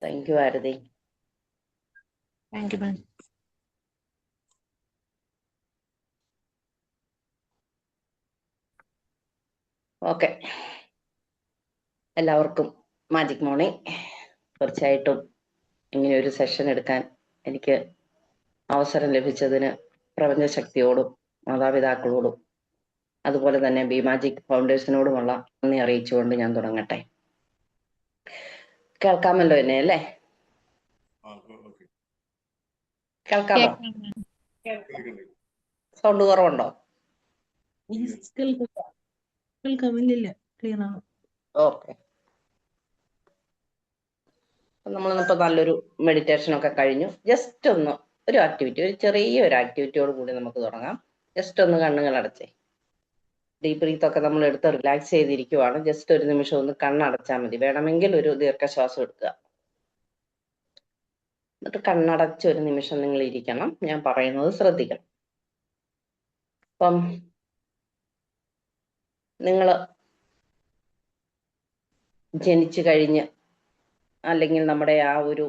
Thank you Aarathi. Thank you ma'am. Okay, എല്ലാവർക്കും magic morning. തീർച്ചയായിട്ടും ഇങ്ങനെ ഒരു സെഷൻ എടുക്കാൻ എനിക്ക് അവസരം ലഭിച്ചതിന് പ്രപഞ്ചശക്തിയോടും മാതാപിതാക്കളോടും അതുപോലെ തന്നെ ബി മാജിക് ഫൗണ്ടേഷനോടുമുള്ള നന്ദി അറിയിച്ചുകൊണ്ട് ഞാൻ തുടങ്ങട്ടെ. കേൾക്കാമല്ലോ എന്നെ അല്ലേ? കേൾക്കാമോ? സൗണ്ട് കുറവുണ്ടോ? കേൾക്കാമില്ല, ക്ലിയർ ആണ്. ഓക്കെ, നമ്മളിപ്പോ നല്ലൊരു മെഡിറ്റേഷൻ ഒക്കെ കഴിഞ്ഞു. ജസ്റ്റ് ഒന്ന് ഒരു ആക്ടിവിറ്റി, ഒരു ചെറിയൊരു ആക്ടിവിറ്റിയോട് കൂടി നമുക്ക് തുടങ്ങാം. ജസ്റ്റ് ഒന്ന് കണ്ണുകൾ അടച്ചേ. ഡീപ് ബ്രീത്ത് ഒക്കെ നമ്മൾ എടുത്ത് റിലാക്സ് ചെയ്തിരിക്കുവാണ്. ജസ്റ്റ് ഒരു നിമിഷം ഒന്ന് കണ്ണടച്ചാൽ മതി. വേണമെങ്കിൽ ഒരു ദീർഘശ്വാസം എടുക്കുക. എന്നിട്ട് കണ്ണടച്ച് ഒരു നിമിഷം നിങ്ങൾ ഇരിക്കണം. ഞാൻ പറയുന്നത് ശ്രദ്ധിക്കണം. അപ്പം നിങ്ങൾ ജനിച്ചു കഴിഞ്ഞ് അല്ലെങ്കിൽ നമ്മുടെ ആ ഒരു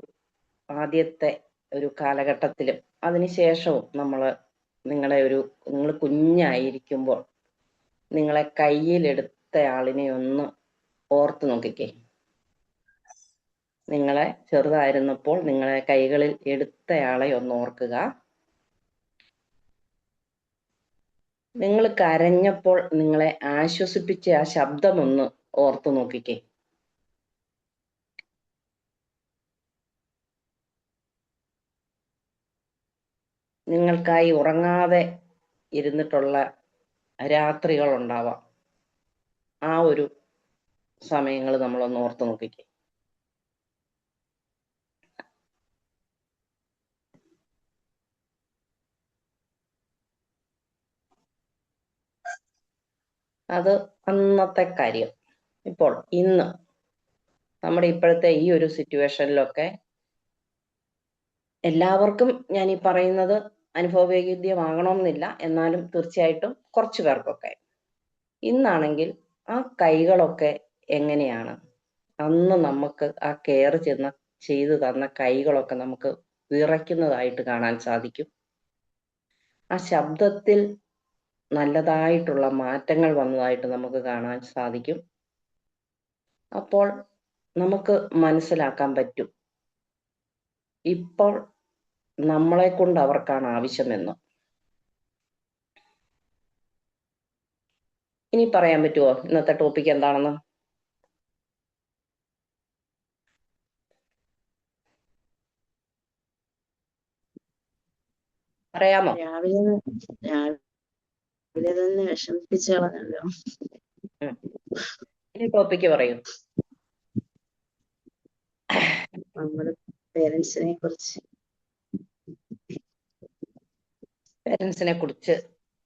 ആദ്യത്തെ ഒരു കാലഘട്ടത്തിലും അതിനുശേഷവും നിങ്ങൾ കുഞ്ഞായിരിക്കുമ്പോൾ നിങ്ങളെ കയ്യിലെടുത്ത ആളിനെ ഒന്ന് ഓർത്ത് നോക്കിക്കേ. നിങ്ങളെ ചെറുതായിരുന്നപ്പോൾ നിങ്ങളെ കൈകളിൽ എടുത്തയാളെ ഒന്ന് ഓർക്കുക. നിങ്ങൾ കരഞ്ഞപ്പോൾ നിങ്ങളെ ആശ്വസിപ്പിച്ച ആ ശബ്ദമൊന്ന് ഓർത്തു നോക്കിക്കേ. നിങ്ങൾക്കായി ഉറങ്ങാതെ ഇരുന്നിട്ടുള്ള രാത്രികൾ ഉണ്ടാവാം. ആ ഒരു സമയങ്ങൾ നമ്മളൊന്ന് ഓർത്തു നോക്കിക്കേ. അത് അന്നത്തെ കാര്യം. ഇപ്പോൾ ഇന്ന് നമ്മുടെ ഇപ്പോഴത്തെ ഈ ഒരു സിറ്റുവേഷനിലൊക്കെ എല്ലാവർക്കും ഞാൻ ഈ പറയുന്നത് അനുഭവവേദ്യമാകണമെന്നില്ല. എന്നാലും തീർച്ചയായിട്ടും കുറച്ചു പേർക്കൊക്കെ ഇന്നാണെങ്കിൽ ആ കൈകളൊക്കെ എങ്ങനെയാണ്, അന്ന് നമുക്ക് ആ കെയർ ചെയ്തു തന്ന കൈകളൊക്കെ നമുക്ക് വിറയ്ക്കുന്നതായിട്ട് കാണാൻ സാധിക്കും. ആ ശബ്ദത്തിൽ നല്ലതായിട്ടുള്ള മാറ്റങ്ങൾ വന്നതായിട്ട് നമുക്ക് കാണാൻ സാധിക്കും. അപ്പോൾ നമുക്ക് മനസ്സിലാക്കാൻ പറ്റും ഇപ്പോൾ നമ്മളെ കൊണ്ട് അവർക്കാണ് ആവശ്യമെന്ന്. ഇനി പറയാൻ പറ്റുമോ ഇന്നത്തെ ടോപ്പിക് എന്താണെന്ന്? പറയാമോ? രാവിലെ തന്നെ വിഷമിപ്പിച്ചു കളഞ്ഞല്ലോ. ഇനി ടോപ്പിക്ക് പറയൂ. നമ്മുടെ പേരൻസിനെ കുറിച്ച്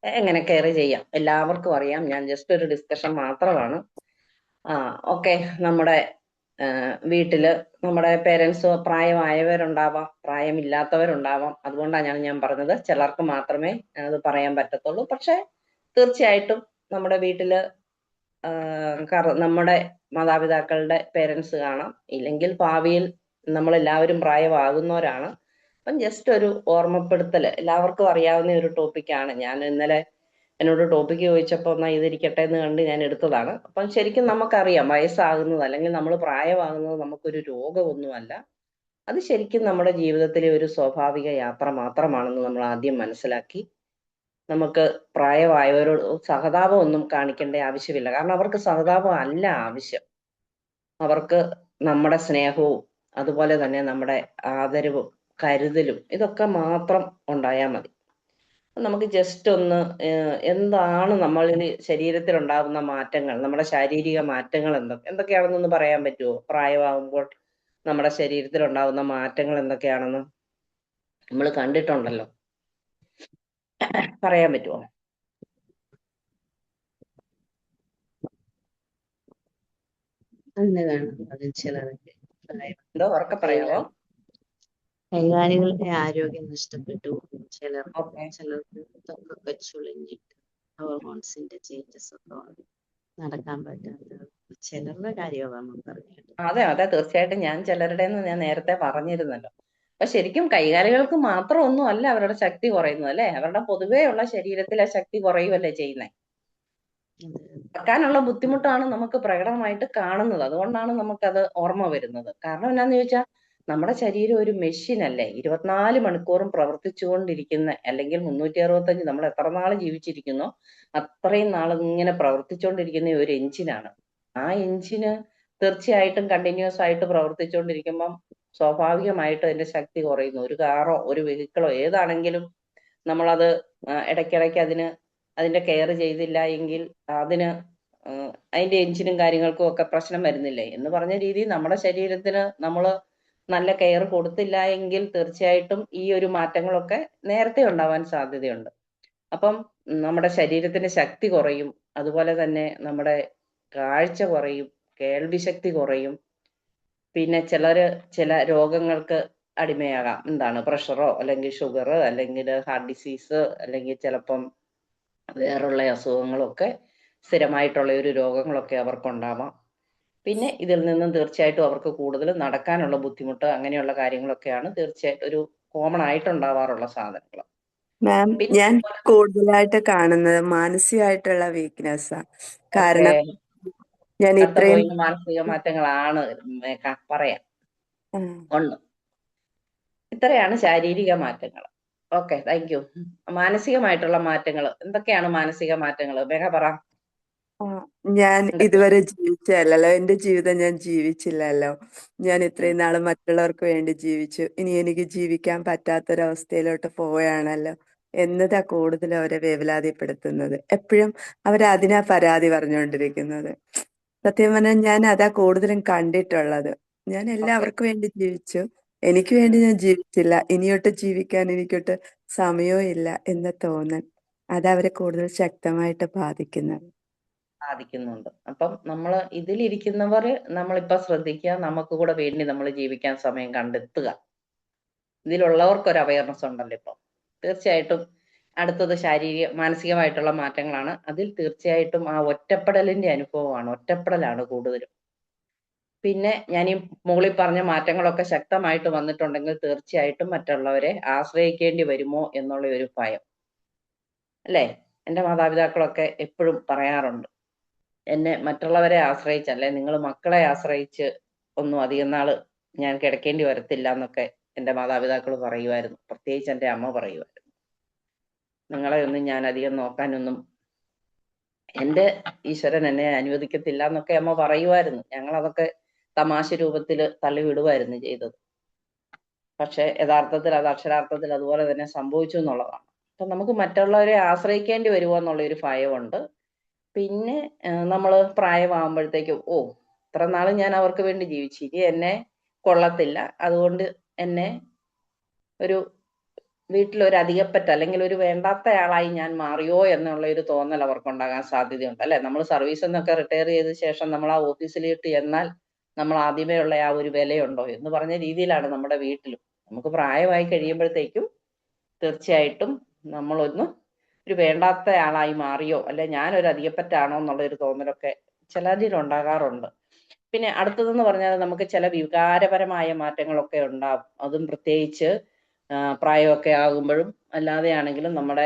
എങ്ങനെ കെയർ ചെയ്യാം എല്ലാവർക്കും അറിയാം. ഞാൻ ജസ്റ്റ് ഒരു ഡിസ്കഷൻ മാത്രമാണ്. ഓക്കെ, നമ്മുടെ വീട്ടില് നമ്മുടെ പേരൻസ് പ്രായമായവരുണ്ടാവാം, പ്രായമില്ലാത്തവരുണ്ടാവാം. അതുകൊണ്ടാണ് ഞാൻ പറഞ്ഞത് ചിലർക്ക് മാത്രമേ അത് പറയാൻ പറ്റത്തുള്ളൂ. പക്ഷെ തീർച്ചയായിട്ടും നമ്മുടെ വീട്ടില് നമ്മുടെ മാതാപിതാക്കളുടെ പേരൻസ് കാണാം, ഇല്ലെങ്കിൽ ഭാവിയിൽ നമ്മളെല്ലാവരും പ്രായമാകുന്നവരാണ്. അപ്പം ജസ്റ്റ് ഒരു ഓർമ്മപ്പെടുത്തൽ, എല്ലാവർക്കും അറിയാവുന്ന ഒരു ടോപ്പിക്കാണ്. ഞാൻ ഇന്നലെ എന്നോട് ടോപ്പിക്ക് ചോദിച്ചപ്പോൾ എന്നാ ഇതിരിക്കട്ടെ എന്ന് കണ്ട് ഞാൻ എടുത്തതാണ്. അപ്പം ശരിക്കും നമുക്കറിയാം വയസ്സാകുന്നത് അല്ലെങ്കിൽ നമ്മൾ പ്രായമാകുന്നത് നമുക്കൊരു രോഗമൊന്നുമല്ല. അത് ശരിക്കും നമ്മുടെ ജീവിതത്തിലെ ഒരു സ്വാഭാവിക യാത്ര മാത്രമാണെന്ന് നമ്മൾ ആദ്യം മനസ്സിലാക്കി നമുക്ക് പ്രായമായവരോട് സഹതാപം ഒന്നും കാണിക്കേണ്ട ആവശ്യമില്ല. കാരണം അവർക്ക് സഹതാപം അല്ല ആവശ്യം. അവർക്ക് നമ്മുടെ സ്നേഹവും അതുപോലെ തന്നെ നമ്മുടെ ആദരവും കരുതലും ഇതൊക്കെ മാത്രം ഉണ്ടായാൽ മതി. നമുക്ക് ജസ്റ്റ് ഒന്ന് എന്താണ് നമ്മളിൽ ശരീരത്തിൽ ഉണ്ടാകുന്ന മാറ്റങ്ങൾ, നമ്മുടെ ശാരീരിക മാറ്റങ്ങൾ എന്തൊക്കെയാണെന്നൊന്ന് പറയാൻ പറ്റുമോ? പ്രായമാകുമ്പോൾ നമ്മുടെ ശരീരത്തിൽ ഉണ്ടാകുന്ന മാറ്റങ്ങൾ എന്തൊക്കെയാണെന്ന് നമ്മൾ കണ്ടിട്ടുണ്ടല്ലോ, പറയാൻ പറ്റുമോ? ചിലർക്ക് എന്തോ ഉറക്കെ പറയാവോ? കൈകാലികളുടെ ആരോഗ്യം നഷ്ടപ്പെട്ടു. ചിലർക്ക് തൊക്കൊക്കെ ചുളിഞ്ഞിട്ട് ഹോർമോൺസിന്റെ ചേഞ്ചസ് ഒക്കെ വന്നു. നടക്കാൻ പറ്റാത്ത ചിലരുടെ കാര്യമാണ് നമ്മൾ പറഞ്ഞത്. അതെ അതെ, തീർച്ചയായിട്ടും ഞാൻ ചിലരുടെ ഞാൻ നേരത്തെ പറഞ്ഞിരുന്നല്ലോ. അപ്പൊ ശരിക്കും കൈകാലുകൾക്ക് മാത്രം ഒന്നും അല്ല അവരുടെ ശക്തി കുറയുന്നത് അല്ലെ, അവരുടെ പൊതുവേ ഉള്ള ശരീരത്തിലെ ശക്തി കുറയുമല്ലേ ചെയ്യുന്നത്. നടക്കാനുള്ള ബുദ്ധിമുട്ടാണ് നമുക്ക് പ്രകടമായിട്ട് കാണുന്നത്. അതുകൊണ്ടാണ് നമുക്കത് ഓർമ്മ വരുന്നത്. കാരണം എന്നാന്ന് ചോദിച്ചാൽ നമ്മുടെ ശരീരം ഒരു മെഷീൻ അല്ലേ, 24 മണിക്കൂറും പ്രവർത്തിച്ചുകൊണ്ടിരിക്കുന്ന, അല്ലെങ്കിൽ 365 നമ്മൾ എത്ര നാൾ ജീവിച്ചിരിക്കുന്നോ അത്രയും നാൾ ഇങ്ങനെ പ്രവർത്തിച്ചുകൊണ്ടിരിക്കുന്ന ഒരു എഞ്ചിനാണ്. ആ എഞ്ചിന് തീർച്ചയായിട്ടും കണ്ടിന്യൂസ് ആയിട്ട് പ്രവർത്തിച്ചുകൊണ്ടിരിക്കുമ്പം സ്വാഭാവികമായിട്ടും അതിന്റെ ശക്തി കുറയുന്നു. ഒരു കാറോ ഒരു വെഹിക്കിളോ ഏതാണെങ്കിലും നമ്മളത് ഇടയ്ക്കിടയ്ക്ക് അതിന്റെ കെയർ ചെയ്തില്ല എങ്കിൽ അതിന് അതിന്റെ എഞ്ചിനും കാര്യങ്ങൾക്കും ഒക്കെ പ്രശ്നം വരുന്നില്ലേ എന്ന് പറഞ്ഞ രീതിയിൽ നമ്മുടെ ശരീരത്തിന് നമ്മൾ നല്ല കെയർ കൊടുത്തില്ല എങ്കിൽ തീർച്ചയായിട്ടും ഈ ഒരു മാറ്റങ്ങളൊക്കെ നേരത്തെ ഉണ്ടാവാൻ സാധ്യതയുണ്ട്. അപ്പം നമ്മുടെ ശരീരത്തിന്റെ ശക്തി കുറയും, അതുപോലെ തന്നെ നമ്മുടെ കാഴ്ച കുറയും, കേൾവി ശക്തി കുറയും. പിന്നെ ചില രോഗങ്ങൾക്ക് അടിമയാകാം. എന്താണ്, പ്രഷറോ അല്ലെങ്കിൽ ഷുഗർ അല്ലെങ്കിൽ ഹാർട്ട് ഡിസീസ് അല്ലെങ്കിൽ ചിലപ്പം വേറുള്ള അസുഖങ്ങളൊക്കെ, സ്ഥിരമായിട്ടുള്ള ഒരു രോഗങ്ങളൊക്കെ അവർക്കുണ്ടാവാം. പിന്നെ ഇതിൽ നിന്നും തീർച്ചയായിട്ടും അവർക്ക് കൂടുതൽ നടക്കാനുള്ള ബുദ്ധിമുട്ട്, അങ്ങനെയുള്ള കാര്യങ്ങളൊക്കെയാണ് തീർച്ചയായിട്ടും ഒരു കോമൺ ആയിട്ടുണ്ടാവാറുള്ള സാധനങ്ങൾ. മാം, പിന്നെ ഞാൻ കൂടുതലായിട്ട് കാണുന്നത് മാനസികമായിട്ടുള്ള വീക്ക്നെസ്സാ. ഓക്കെ, കാരണം ഞാൻ അടുത്ത ഇത്രയും പോയിന്റ് മാനസിക മാറ്റങ്ങളാണ്. പറയാം, ഒന്ന് ഇത്രയാണ് ശാരീരിക മാറ്റങ്ങൾ. Okay, thank U. മാനസികമായിട്ടുള്ള മാറ്റങ്ങൾ എന്തൊക്കെയാണ്? മാനസിക മാറ്റങ്ങൾ മേഘ പറ. ഞാൻ ഇതുവരെ ജീവിച്ചതല്ലല്ലോ, എന്റെ ജീവിതം ഞാൻ ജീവിച്ചില്ലല്ലോ. ഞാൻ ഇത്രയും നാള് മറ്റുള്ളവർക്ക് വേണ്ടി ജീവിച്ചു, ഇനി എനിക്ക് ജീവിക്കാൻ പറ്റാത്തൊരവസ്ഥയിലോട്ട് പോവുകയാണല്ലോ എന്നതാ കൂടുതൽ അവരെ വേവലാതിപ്പെടുത്തുന്നത്. എപ്പോഴും അവരതിനാ പരാതി പറഞ്ഞുകൊണ്ടിരിക്കുന്നത്. സത്യം പറഞ്ഞാൽ ഞാൻ അതാ കൂടുതലും കണ്ടിട്ടുള്ളത്. ഞാൻ എല്ലാവർക്കും വേണ്ടി ജീവിച്ചു, എനിക്ക് വേണ്ടി ഞാൻ ജീവിച്ചില്ല, ഇനിയൊട്ട് ജീവിക്കാൻ എനിക്കൊട്ട് സമയവും ഇല്ല എന്ന തോന്നൽ അതവരെ കൂടുതൽ ശക്തമായിട്ട് ബാധിക്കുന്നത്. സാധിക്കുന്നുണ്ട്. അപ്പം നമ്മൾ ഇതിലിരിക്കുന്നവർ നമ്മളിപ്പോ ശ്രദ്ധിക്കുക, നമുക്ക് കൂടെ വേണ്ടി നമ്മൾ ജീവിക്കാൻ സമയം കണ്ടെത്തുക. ഇതിലുള്ളവർക്ക് ഒരു അവയർനെസ് ഉണ്ടല്ലോ ഇപ്പൊ. തീർച്ചയായിട്ടും അടുത്തത് മാനസികമായിട്ടുള്ള മാറ്റങ്ങളാണ്. അതിൽ തീർച്ചയായിട്ടും ആ ഒറ്റപ്പെടലിന്റെ അനുഭവമാണ്, ഒറ്റപ്പെടലാണ് കൂടുതലും. പിന്നെ ഞാൻ ഈ മുകളിൽ പറഞ്ഞ മാറ്റങ്ങളൊക്കെ ശക്തമായിട്ട് വന്നിട്ടുണ്ടെങ്കിൽ തീർച്ചയായിട്ടും മറ്റുള്ളവരെ ആശ്രയിക്കേണ്ടി വരുമോ എന്നുള്ള ഒരു ഭയം അല്ലേ. എൻ്റെ മാതാപിതാക്കളൊക്കെ എപ്പോഴും പറയാറുണ്ട്, എന്നെ മറ്റുള്ളവരെ ആശ്രയിച്ചല്ലേ, നിങ്ങൾ മക്കളെ ആശ്രയിച്ച് ഒന്നും അധികം നാള് ഞാൻ കിടക്കേണ്ടി വരത്തില്ല എന്നൊക്കെ എൻ്റെ മാതാപിതാക്കൾ പറയുമായിരുന്നു. പ്രത്യേകിച്ച് എൻ്റെ അമ്മ പറയുമായിരുന്നു, നിങ്ങളെ ഒന്നും ഞാൻ അധികം നോക്കാനൊന്നും എൻ്റെ ഈശ്വരൻ എന്നെ അനുവദിക്കത്തില്ല എന്നൊക്കെ അമ്മ പറയുമായിരുന്നു. ഞങ്ങൾ അതൊക്കെ തമാശ രൂപത്തിൽ തള്ളിവിടുമായിരുന്നു ചെയ്തത്. പക്ഷെ യഥാർത്ഥത്തിൽ അത് അക്ഷരാർത്ഥത്തിൽ അതുപോലെ തന്നെ സംഭവിച്ചു എന്നുള്ളതാണ്. അപ്പൊ നമുക്ക് മറ്റുള്ളവരെ ആശ്രയിക്കേണ്ടി വരുമോ എന്നുള്ള ഒരു ഭയമുണ്ട്. പിന്നെ നമ്മൾ പ്രായമാകുമ്പോഴത്തേക്കും ഇത്ര നാള് ഞാൻ അവർക്ക് വേണ്ടി ജീവിച്ചു, ഇനി എന്നെ കൊള്ളത്തില്ല, അതുകൊണ്ട് എന്നെ ഒരു വീട്ടിലൊരു അധികപ്പറ്റ അല്ലെങ്കിൽ ഒരു വേണ്ടാത്തയാളായി ഞാൻ മാറിയോ എന്നുള്ള ഒരു തോന്നൽ അവർക്കുണ്ടാകാൻ സാധ്യതയുണ്ട് അല്ലെ. നമ്മൾ സർവീസിൽ നിന്നൊക്കെ റിട്ടയർ ചെയ്ത ശേഷം നമ്മൾ ആ ഓഫീസിലിട്ട് എന്നാൽ നമ്മൾ ആദ്യമേ ഉള്ള ആ ഒരു വിലയുണ്ടോ എന്ന് പറഞ്ഞ രീതിയിലാണ് നമ്മുടെ വീട്ടിലും. നമുക്ക് പ്രായമായി കഴിയുമ്പോഴത്തേക്കും തീർച്ചയായിട്ടും നമ്മളൊന്ന് ഒരു വേണ്ടാത്ത ആളായി മാറിയോ അല്ലെ ഞാനൊരു അധികപ്പറ്റാണോ എന്നുള്ള ഒരു തോന്നലൊക്കെ ചിലതിൽ ഉണ്ടാകാറുണ്ട്. പിന്നെ അടുത്തതെന്ന് പറഞ്ഞാൽ നമുക്ക് ചില വികാരപരമായ മാറ്റങ്ങളൊക്കെ ഉണ്ടാകും. അതും പ്രത്യേകിച്ച് പ്രായമൊക്കെ ആകുമ്പോഴും അല്ലാതെയാണെങ്കിലും നമ്മുടെ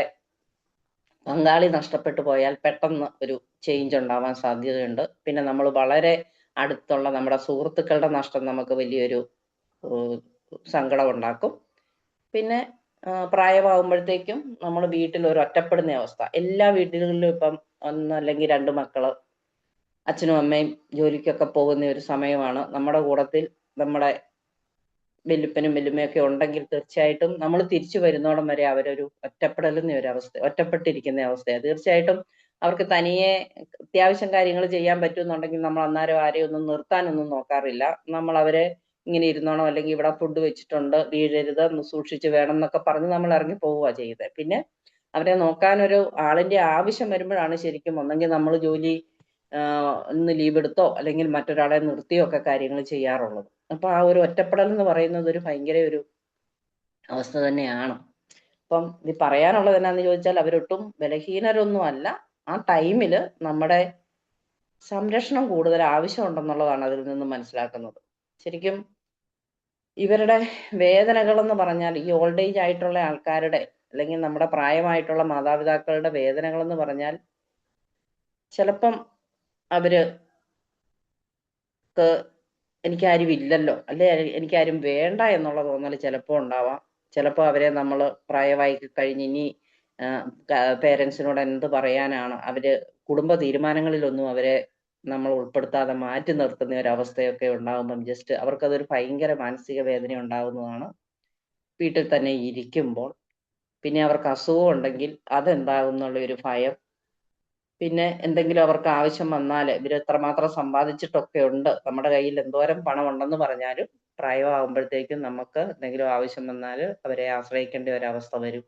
പങ്കാളി നഷ്ടപ്പെട്ടു പോയാൽ പെട്ടെന്ന് ഒരു ചേഞ്ച് ഉണ്ടാവാൻ സാധ്യതയുണ്ട്. പിന്നെ നമ്മൾ വളരെ അടുത്തുള്ള നമ്മുടെ സുഹൃത്തുക്കളുടെ നഷ്ടം നമുക്ക് വലിയൊരു സങ്കടം ഉണ്ടാക്കും. പിന്നെ പ്രായമാകുമ്പോഴത്തേക്കും നമ്മൾ വീട്ടിൽ ഒരു ഒറ്റപ്പെടുന്ന അവസ്ഥ. എല്ലാ വീടുകളിലും ഇപ്പം അല്ലെങ്കിൽ 2 മക്കള്, അച്ഛനും അമ്മയും ജോലിക്കൊക്കെ പോകുന്ന ഒരു സമയമാണ്. നമ്മുടെ കൂടത്തിൽ നമ്മുടെ വല്യപ്പനും വല്യമ്മയൊക്കെ ഉണ്ടെങ്കിൽ തീർച്ചയായിട്ടും നമ്മൾ തിരിച്ചു വരുന്നോടം വരെ അവരൊരു ഒറ്റപ്പെട്ടിരിക്കുന്ന അവസ്ഥയാണ്. തീർച്ചയായിട്ടും അവർക്ക് തനിയെ അത്യാവശ്യം കാര്യങ്ങൾ ചെയ്യാൻ പറ്റുമെന്നുണ്ടെങ്കിൽ നമ്മൾ അന്നേരം ആരെയും ഒന്നും നിർത്താനൊന്നും നോക്കാറില്ല. നമ്മൾ അവരെ ഇങ്ങനെ ഇരുന്നോണം, അല്ലെങ്കിൽ ഇവിടെ ഫുഡ് വെച്ചിട്ടുണ്ട് വീഴരുത്, ഒന്ന് സൂക്ഷിച്ച് വേണം എന്നൊക്കെ പറഞ്ഞ് നമ്മൾ ഇറങ്ങി പോവുക ചെയ്തത്. പിന്നെ അവരെ നോക്കാൻ ഒരു ആളിന്റെ ആവശ്യം വരുമ്പോഴാണ് ശരിക്കും ഒന്നെങ്കിൽ നമ്മൾ ജോലി ഇന്ന് ലീവ് എടുത്തോ അല്ലെങ്കിൽ മറ്റൊരാളെ നിർത്തിയോ ഒക്കെ കാര്യങ്ങൾ ചെയ്യാറുള്ളത്. അപ്പൊ ആ ഒരു ഒറ്റപ്പെടൽ എന്ന് പറയുന്നത് ഒരു ഭയങ്കര ഒരു അവസ്ഥ തന്നെയാണ്. അപ്പം ഇത് പറയാനുള്ളത് എന്നാന്ന് ചോദിച്ചാൽ അവരൊട്ടും ബലഹീനരൊന്നും അല്ല. ആ ടൈമില് നമ്മുടെ സംരക്ഷണം കൂടുതൽ ആവശ്യമുണ്ടെന്നുള്ളതാണ് അതിൽ നിന്ന് മനസ്സിലാക്കുന്നത്. ശരിക്കും ഇവരുടെ വേദനകൾ എന്ന് പറഞ്ഞാൽ ഈ ഓൾഡ് ഏജ് ആയിട്ടുള്ള ആൾക്കാരുടെ അല്ലെങ്കിൽ നമ്മുടെ പ്രായമായിട്ടുള്ള മാതാപിതാക്കളുടെ വേദനകൾ എന്ന് പറഞ്ഞാൽ ചിലപ്പം അവര് എനിക്കാരും ഇല്ലല്ലോ, അല്ലെ എനിക്കാരും വേണ്ട എന്നുള്ള തോന്നൽ ചിലപ്പോൾ ഉണ്ടാവാം. ചിലപ്പോൾ അവരെ നമ്മൾ പ്രായമായി കഴിഞ്ഞ് ഇനി പേരൻസിനോട് എന്ത് പറയാനാണ്, അവര് കുടുംബ തീരുമാനങ്ങളിലൊന്നും അവരെ നമ്മൾ ഉൾപ്പെടുത്താതെ മാറ്റി നിർത്തുന്ന ഒരു അവസ്ഥയൊക്കെ ഉണ്ടാകുമ്പം ജസ്റ്റ് അവർക്കതൊരു ഭയങ്കര മാനസിക വേദന ഉണ്ടാകുന്നതാണ് വീട്ടിൽ തന്നെ ഇരിക്കുമ്പോൾ. പിന്നെ അവർക്ക് അസുഖം ഉണ്ടെങ്കിൽ അതെന്താകും എന്നുള്ള ഒരു ഭയം. പിന്നെ എന്തെങ്കിലും അവർക്ക് ആവശ്യം വന്നാൽ ഇവർ എത്രമാത്രം സമ്പാദിച്ചിട്ടൊക്കെ ഉണ്ട്, നമ്മുടെ കയ്യിൽ എന്തോരം പണം ഉണ്ടെന്ന് പറഞ്ഞാലും പ്രായമാകുമ്പോഴത്തേക്കും നമുക്ക് എന്തെങ്കിലും ആവശ്യം വന്നാൽ അവരെ ആശ്രയിക്കേണ്ട ഒരവസ്ഥ വരും.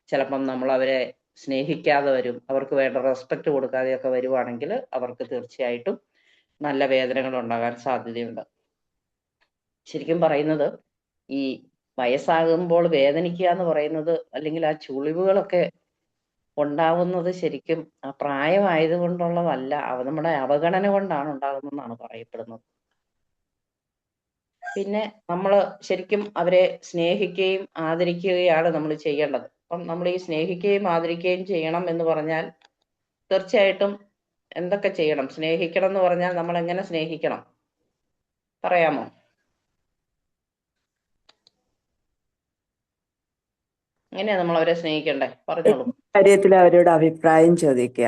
ചിലപ്പം നമ്മൾ അവരെ സ്നേഹിക്കാതെ വരും, അവർക്ക് വേണ്ട റെസ്പെക്ട് കൊടുക്കാതെയൊക്കെ വരുവാണെങ്കിൽ അവർക്ക് തീർച്ചയായിട്ടും നല്ല വേദനകൾ ഉണ്ടാകാൻ സാധ്യതയുണ്ട്. ശരിക്കും പറയുന്നത് ഈ വയസ്സാകുമ്പോൾ വേദനിക്കുക എന്ന് പറയുന്നത്, അല്ലെങ്കിൽ ആ ചുളിവുകളൊക്കെ ഉണ്ടാവുന്നത് ശരിക്കും ആ പ്രായമായതുകൊണ്ടുള്ളതല്ല, നമ്മുടെ അവഗണന കൊണ്ടാണ് ഉണ്ടാകുന്നതെന്നാണ് പറയപ്പെടുന്നത്. പിന്നെ നമ്മൾ ശരിക്കും അവരെ സ്നേഹിക്കുകയും ആദരിക്കുകയാണ് നമ്മൾ ചെയ്യേണ്ടത്. അപ്പം നമ്മൾ ഈ സ്നേഹിക്കുകയും ആദരിക്കുകയും ചെയ്യണം എന്ന് പറഞ്ഞാൽ തീർച്ചയായിട്ടും എന്തൊക്കെ ചെയ്യണം? സ്നേഹിക്കണം എന്ന് പറഞ്ഞാൽ നമ്മൾ എങ്ങനെ സ്നേഹിക്കണം പറയാമോ? എങ്ങനെയാ നമ്മൾ അവരെ സ്നേഹിക്കണ്ടേ? പറഞ്ഞോളൂ. കാര്യത്തിൽ അവരോട് അഭിപ്രായം ചോദിക്കുക.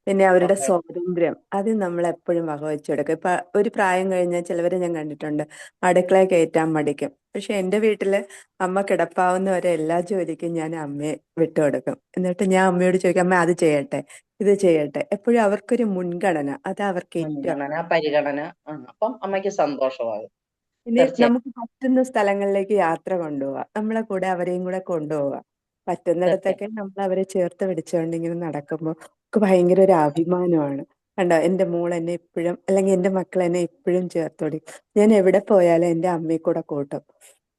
പിന്നെ അവരുടെ ഓക്കെ. സ്വാതന്ത്ര്യം അത് നമ്മൾ എപ്പോഴും വകവെച്ചെടുക്കുക. ഇപ്പൊ ഒരു പ്രായം കഴിഞ്ഞാൽ ചിലവരെ ഞാൻ കണ്ടിട്ടുണ്ട് അടുക്കളയിൽ കയറ്റാൻ മടിക്കും. പക്ഷെ എൻ്റെ വീട്ടില് അമ്മ കിടപ്പാവുന്നവരെ എല്ലാ ജോലിക്കും ഞാൻ അമ്മയെ വിട്ടുകൊടുക്കും. എന്നിട്ട് ഞാൻ അമ്മയോട് ചോദിക്കും, അമ്മ അത് ചെയ്യട്ടെ, ഇത് ചെയ്യട്ടെ. എപ്പോഴും അവർക്കൊരു മുൻഗണന, അത് അവർക്ക് ഏറ്റവും. മുൻഗണന, പരിഗണന. അപ്പം അമ്മയ്ക്ക് സന്തോഷമാകും. പിന്നെ തീർച്ചയായും. നമുക്ക് പറ്റുന്ന സ്ഥലങ്ങളിലേക്ക് യാത്ര കൊണ്ടുപോവാം, നമ്മളെ കൂടെ അവരെയും കൂടെ കൊണ്ടുപോവാം. പറ്റുന്നിടത്തൊക്കെ നമ്മൾ അവരെ ചേർത്ത് പിടിച്ചുകൊണ്ട് ഇങ്ങനെ നടക്കുമ്പോൾ നമുക്ക് ഭയങ്കര ഒരു അഭിമാനമാണ്. കണ്ടോ, എൻ്റെ മോൾ എന്നെ ഇപ്പോഴും, അല്ലെങ്കിൽ എൻ്റെ മക്കൾ എന്നെ ഇപ്പോഴും ചേർത്തോടി. ഞാൻ എവിടെ പോയാലും എൻ്റെ അമ്മയെ കൂടെ കൂട്ടും.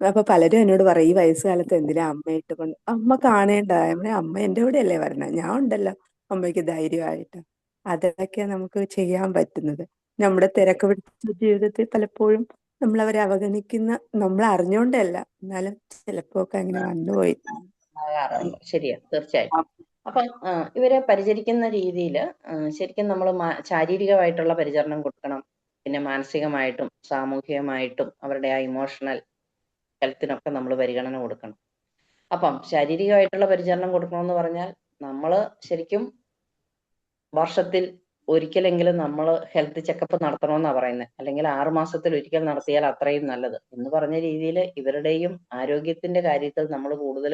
അപ്പൊ പലരും എന്നോട് പറയും, ഈ വയസ്സുകാലത്ത് എന്തിനാ അമ്മയിട്ട് കൊണ്ട്, അമ്മ കാണേണ്ട, അമ്മ എൻ്റെ കൂടെ അല്ലേ വരണേ, ഞാൻ ഉണ്ടല്ലോ അമ്മയ്ക്ക് ധൈര്യമായിട്ട്. അതൊക്കെ നമുക്ക് ചെയ്യാൻ പറ്റുന്നത്. നമ്മുടെ തിരക്ക് പിടിച്ച ജീവിതത്തിൽ പലപ്പോഴും നമ്മൾ അവരെ അവഗണിക്കുന്ന, നമ്മൾ അറിഞ്ഞുകൊണ്ടല്ല, എന്നാലും ചിലപ്പോ ഒക്കെ അങ്ങനെ വന്നുപോയി. ആകാറുണ്ട്. ശരിയാ, തീർച്ചയായിട്ടും. അപ്പം ഇവരെ പരിചരിക്കുന്ന രീതിയിൽ ശരിക്കും നമ്മൾ ശാരീരികമായിട്ടുള്ള പരിചരണം കൊടുക്കണം. പിന്നെ മാനസികമായിട്ടും സാമൂഹികമായിട്ടും അവരുടെ ആ ഇമോഷണൽ ഹെൽത്തിനൊക്കെ നമ്മൾ പരിഗണന കൊടുക്കണം. അപ്പം ശാരീരികമായിട്ടുള്ള പരിചരണം കൊടുക്കണമെന്ന് പറഞ്ഞാൽ നമ്മൾ ശരിക്കും വർഷത്തിൽ ഒരിക്കലെങ്കിലും നമ്മൾ ഹെൽത്ത് ചെക്കപ്പ് നടത്തണമെന്നാണ് പറയുന്നത്. അല്ലെങ്കിൽ 6 മാസത്തിൽ ഒരിക്കൽ നടത്തിയാൽ അത്രയും നല്ലത് എന്ന് പറഞ്ഞ രീതിയിൽ ഇവരുടെയും ആരോഗ്യത്തിന്റെ കാര്യത്തിൽ നമ്മൾ കൂടുതൽ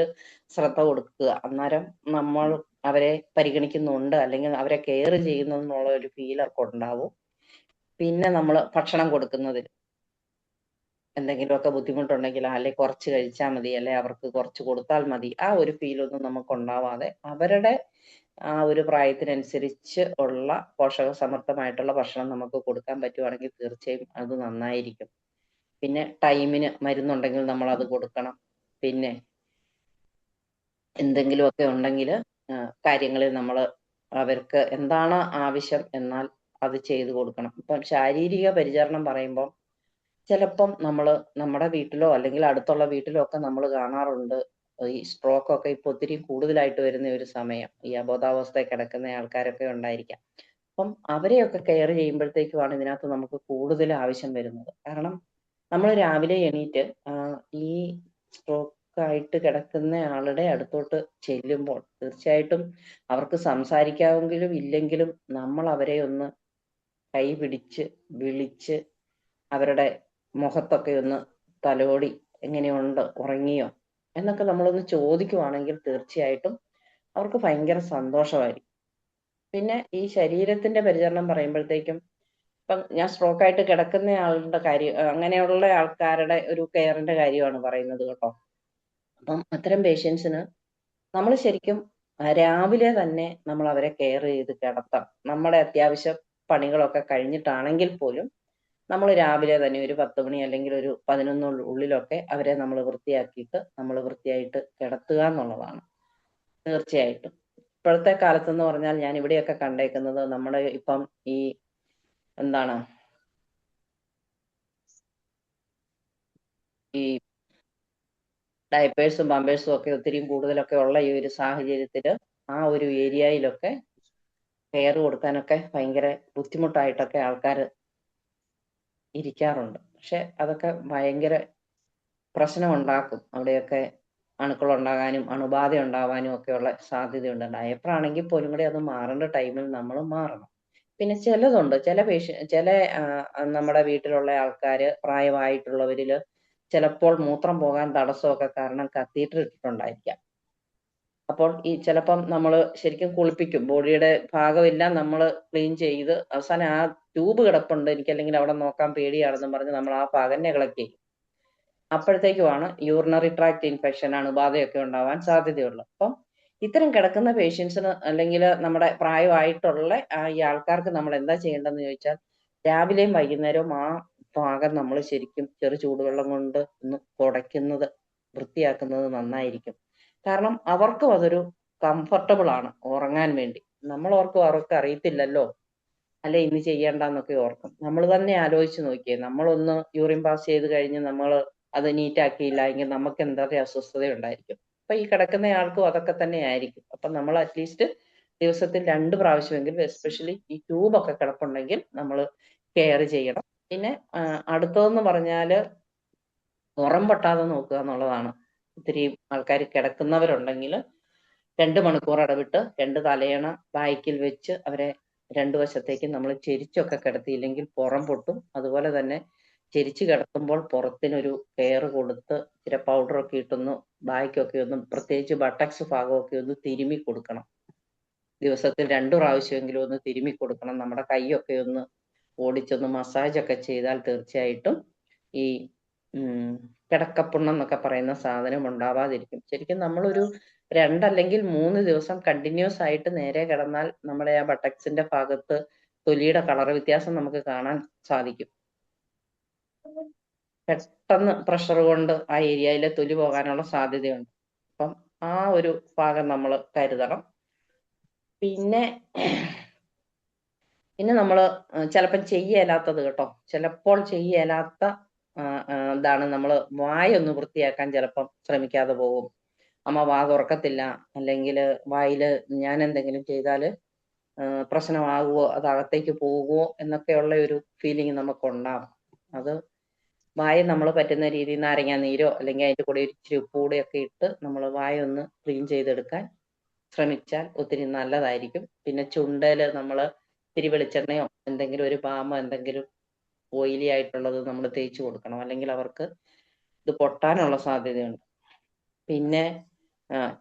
ശ്രദ്ധ കൊടുക്കുക. അന്നേരം നമ്മൾ അവരെ പരിഗണിക്കുന്നുണ്ട്, അല്ലെങ്കിൽ അവരെ കെയർ ചെയ്യുന്നു എന്നുള്ള ഒരു ഫീൽ അവർക്ക് ഉണ്ടാവും. പിന്നെ നമ്മൾ ഭക്ഷണം കൊടുക്കുന്നതിൽ എന്തെങ്കിലുമൊക്കെ ബുദ്ധിമുട്ടുണ്ടെങ്കിൽ അല്ലെങ്കിൽ കുറച്ച് കഴിച്ചാൽ മതി, അല്ലെ അവർക്ക് കുറച്ച് കൊടുത്താൽ മതി, ആ ഒരു ഫീലൊന്നും നമുക്ക് ഉണ്ടാവാതെ അവരുടെ ആ ഒരു പ്രായത്തിനനുസരിച്ച് ഉള്ള പോഷകസമൃദ്ധമായിട്ടുള്ള ഭക്ഷണം നമുക്ക് കൊടുക്കാൻ പറ്റുവാണെങ്കിൽ തീർച്ചയായും അത് നന്നായിരിക്കും. പിന്നെ ടൈമിന് മരുന്നുണ്ടെങ്കിൽ നമ്മൾ അത് കൊടുക്കണം. പിന്നെ എന്തെങ്കിലുമൊക്കെ ഉണ്ടെങ്കിൽ കാര്യങ്ങളിൽ നമ്മൾ അവർക്ക് എന്താണ് ആവശ്യം എന്നാൽ അത് ചെയ്തു കൊടുക്കണം. ഇപ്പം ശാരീരിക പരിചരണം പറയുമ്പോൾ ചിലപ്പം നമ്മൾ നമ്മുടെ വീട്ടിലോ അല്ലെങ്കിൽ അടുത്തുള്ള വീട്ടിലോ ഒക്കെ നമ്മൾ കാണാറുണ്ട്, ഈ സ്ട്രോക്ക് ഒക്കെ ഇപ്പൊ ഒത്തിരി കൂടുതലായിട്ട് വരുന്ന ഒരു സമയം, ഈ അബോധാവസ്ഥയിൽ കിടക്കുന്ന ആൾക്കാരൊക്കെ ഉണ്ടായിരിക്കാം. അപ്പം അവരെയൊക്കെ കെയർ ചെയ്യുമ്പോഴത്തേക്കുമാണ് ഇതിനകത്ത് നമുക്ക് കൂടുതൽ ആവശ്യം വരുന്നത്. കാരണം നമ്മൾ രാവിലെ എണീറ്റ് ഈ സ്ട്രോക്ക് ആയിട്ട് കിടക്കുന്ന ആളുടെ അടുത്തോട്ട് ചെല്ലുമ്പോൾ തീർച്ചയായിട്ടും അവർക്ക് സംസാരിക്കാമെങ്കിലും ഇല്ലെങ്കിലും നമ്മൾ അവരെ ഒന്ന് കൈ പിടിച്ച് വിളിച്ച് അവരുടെ മുഖത്തൊക്കെ ഒന്ന് തലോടി എങ്ങനെയുണ്ട്, ഉറങ്ങിയോ എന്നൊക്കെ നമ്മളൊന്ന് ചോദിക്കുവാണെങ്കിൽ തീർച്ചയായിട്ടും അവർക്ക് ഭയങ്കര സന്തോഷമായിരിക്കും. പിന്നെ ഈ ശരീരത്തിന്റെ പരിചരണം പറയുമ്പോഴത്തേക്കും ഇപ്പം ഞാൻ സ്ട്രോക്ക് ആയിട്ട് കിടക്കുന്ന ആളുടെ കാര്യം, അങ്ങനെയുള്ള ആൾക്കാരുടെ ഒരു കെയറിന്റെ കാര്യമാണ് പറയുന്നത് കേട്ടോ. അപ്പം അത്തരം പേഷ്യൻസിന് നമ്മൾ ശരിക്കും രാവിലെ തന്നെ നമ്മൾ അവരെ കെയർ ചെയ്ത് കിടത്തണം. നമ്മുടെ അത്യാവശ്യ പണികളൊക്കെ കഴിഞ്ഞിട്ടാണെങ്കിൽ പോലും നമ്മൾ രാവിലെ തന്നെ ഒരു 10 മണി അല്ലെങ്കിൽ ഒരു 11 ഉള്ളിലൊക്കെ അവരെ നമ്മൾ വൃത്തിയാക്കിയിട്ട് നമ്മൾ വൃത്തിയായിട്ട് കിടത്തുക എന്നുള്ളതാണ് തീർച്ചയായിട്ടും. ഇപ്പോഴത്തെ കാലത്തെന്ന് പറഞ്ഞാൽ ഞാൻ ഇവിടെയൊക്കെ കണ്ടേക്കുന്നത്, നമ്മുടെ ഇപ്പം ഈ എന്താണ് ഈ ഡയപ്പേഴ്സും പമ്പേഴ്സും ഒക്കെ ഒത്തിരി കൂടുതലൊക്കെ ഉള്ള ഈ ഒരു സാഹചര്യത്തില് ആ ഒരു ഏരിയയിലൊക്കെ കെയർ കൊടുക്കാനൊക്കെ ഭയങ്കര ബുദ്ധിമുട്ടായിട്ടൊക്കെ ആൾക്കാർ ഇരിക്കാറുണ്ട്. പക്ഷെ അതൊക്കെ ഭയങ്കര പ്രശ്നം ഉണ്ടാക്കും. അവിടെയൊക്കെ അണുക്കൾ ഉണ്ടാകാനും അണുബാധ ഉണ്ടാവാനും ഒക്കെയുള്ള സാധ്യതയുണ്ട്. ഡയപ്പർ ആണെങ്കിൽ പോലും കൂടി അത് മാറേണ്ട ടൈമിൽ നമ്മൾ മാറണം. പിന്നെ ചിലതുണ്ട്, ചില നമ്മുടെ വീട്ടിലുള്ള ആൾക്കാര് പ്രായമായിട്ടുള്ളവരില് ചിലപ്പോൾ മൂത്രം പോകാൻ തടസ്സമൊക്കെ കാരണം കത്തീറ്റർ ഇട്ടിട്ടുണ്ടായിരിക്കാം. അപ്പോൾ ഈ ചിലപ്പം നമ്മൾ ശരിക്കും കുളിപ്പിക്കും, ബോഡിയുടെ ഭാഗമെല്ലാം നമ്മൾ ക്ലീൻ ചെയ്ത് അവസാനം ആ ട്യൂബ് കിടപ്പുണ്ട്, എനിക്കല്ലെങ്കിൽ അവിടെ നോക്കാൻ പേടിയാണെന്നും പറഞ്ഞ് നമ്മൾ ആ ഭാഗം നെഗ്ലക്ട് ചെയ്യും. അപ്പോഴത്തേക്കുമാണ് യൂറിനറി ട്രാക്ട് ഇൻഫെക്ഷൻ അണുബാധയൊക്കെ ഉണ്ടാവാൻ സാധ്യതയുള്ളത്. അപ്പം ഇത്തരം കിടക്കുന്ന പേഷ്യൻസിന് അല്ലെങ്കിൽ നമ്മുടെ പ്രായമായിട്ടുള്ള ഈ ആൾക്കാർക്ക് നമ്മൾ എന്താ ചെയ്യേണ്ടതെന്ന് ചോദിച്ചാൽ, രാവിലെയും വൈകുന്നേരവും ആ ഭാഗം നമ്മൾ ശരിക്കും ചെറു ചൂടുവെള്ളം കൊണ്ട് ഒന്ന് കുടയ്ക്കുന്നത്, വൃത്തിയാക്കുന്നത് നന്നായിരിക്കും. കാരണം അവർക്കും അതൊരു കംഫർട്ടബിൾ ആണ് ഉറങ്ങാൻ വേണ്ടി. നമ്മൾ ഓർക്കും അവർക്ക് അറിയത്തില്ലല്ലോ, അല്ലെ ഇന്ന് ചെയ്യേണ്ടെന്നൊക്കെ ഓർക്കും. നമ്മൾ തന്നെ ആലോചിച്ച് നോക്കിയേ, നമ്മളൊന്ന് യൂറിൻ പാസ് ചെയ്ത് കഴിഞ്ഞ് നമ്മൾ അത് നീറ്റാക്കിയില്ല എങ്കിൽ നമുക്ക് എന്തൊക്കെ അസ്വസ്ഥത ഉണ്ടായിരിക്കും. അപ്പൊ ഈ കിടക്കുന്ന ആൾക്കും അതൊക്കെ തന്നെ ആയിരിക്കും. അപ്പൊ നമ്മൾ അറ്റ്ലീസ്റ്റ് ദിവസത്തിൽ 2 പ്രാവശ്യമെങ്കിലും, എസ്പെഷ്യലി ഈ ട്യൂബൊക്കെ കിടപ്പുണ്ടെങ്കിൽ നമ്മൾ കെയർ ചെയ്യണം. പിന്നെ അടുത്തതെന്ന് പറഞ്ഞാല് പുറം പൊട്ടാതെ നോക്കുക എന്നുള്ളതാണ്. ഒത്തിരി ആൾക്കാർ കിടക്കുന്നവരുണ്ടെങ്കിൽ 2 മണിക്കൂർ ഇടവിട്ട് 2 തലയണ ബാക്കിൽ വെച്ച് അവരെ 2 വശത്തേക്ക് നമ്മൾ ചെരിച്ചൊക്കെ കിടത്തിയില്ലെങ്കിൽ പുറം പൊട്ടും. അതുപോലെ തന്നെ ചെരിച്ച് കിടത്തുമ്പോൾ പുറത്തിനൊരു കെയർ കൊടുത്ത് ഇച്ചിരി പൗഡറൊക്കെ ഇട്ടൊന്ന് ബാക്കൊക്കെ ഒന്ന്, പ്രത്യേകിച്ച് ബട്ടക്സ് ഭാഗമൊക്കെ ഒന്ന് തിരുമ്മി കൊടുക്കണം. ദിവസത്തിൽ 2 പ്രാവശ്യമെങ്കിലും ഒന്ന് തിരുമ്മി കൊടുക്കണം. നമ്മുടെ കൈയൊക്കെ ഒന്ന് ഓടിച്ചൊന്ന് മസാജ് ഒക്കെ ചെയ്താൽ തീർച്ചയായിട്ടും ഈ കിടക്കപ്പുണ്ണം എന്നൊക്കെ പറയുന്ന സാധനം ഉണ്ടാവാതിരിക്കും. ശരിക്കും നമ്മളൊരു 2 അല്ലെങ്കിൽ 3 ദിവസം കണ്ടിന്യൂസ് ആയിട്ട് നേരെ കിടന്നാൽ നമ്മുടെ ആ ബട്ടക്സിന്റെ ഭാഗത്ത് തൊലിയുടെ കളർ വ്യത്യാസം നമുക്ക് കാണാൻ സാധിക്കും. പെട്ടെന്ന് പ്രഷർ കൊണ്ട് ആ ഏരിയയിലെ തൊലി പോകാനുള്ള സാധ്യതയുണ്ട്. അപ്പം ആ ഒരു ഭാഗം നമ്മൾ കരുതണം. പിന്നെ നമ്മൾ ചിലപ്പം ചെയ്യലാത്തത് കേട്ടോ, ചിലപ്പോൾ ചെയ്യലാത്ത ഇതാണ്, നമ്മൾ വായൊന്ന് വൃത്തിയാക്കാൻ ചിലപ്പം ശ്രമിക്കാതെ പോകും. അമ്മ വാ തുറക്കത്തില്ല, അല്ലെങ്കിൽ വായില് ഞാൻ എന്തെങ്കിലും ചെയ്താല് പ്രശ്നമാകുമോ, അത് അകത്തേക്ക് പോകുമോ എന്നൊക്കെയുള്ള ഒരു ഫീലിംഗ് നമുക്കുണ്ടാകും. അത് വായ നമ്മൾ പറ്റുന്ന രീതിയിൽ നാരങ്ങ നീരോ അല്ലെങ്കിൽ അതിൻ്റെ കൂടെ ഇച്ചിരി ഉപ്പുകൂടെയൊക്കെ ഇട്ട് നമ്മൾ വായൊന്ന് ക്ലീൻ ചെയ്തെടുക്കാൻ ശ്രമിച്ചാൽ ഒത്തിരി നല്ലതായിരിക്കും. പിന്നെ ചുണ്ടല് നമ്മൾ ഇത്തിരി വെളിച്ചെണ്ണയോ എന്തെങ്കിലും ഒരു ബാമോ എന്തെങ്കിലും ഓയിലി ആയിട്ടുള്ളത് നമ്മൾ തേച്ച് കൊടുക്കണം, അല്ലെങ്കിൽ അവർക്ക് ഇത് പൊട്ടാനുള്ള സാധ്യതയുണ്ട്. പിന്നെ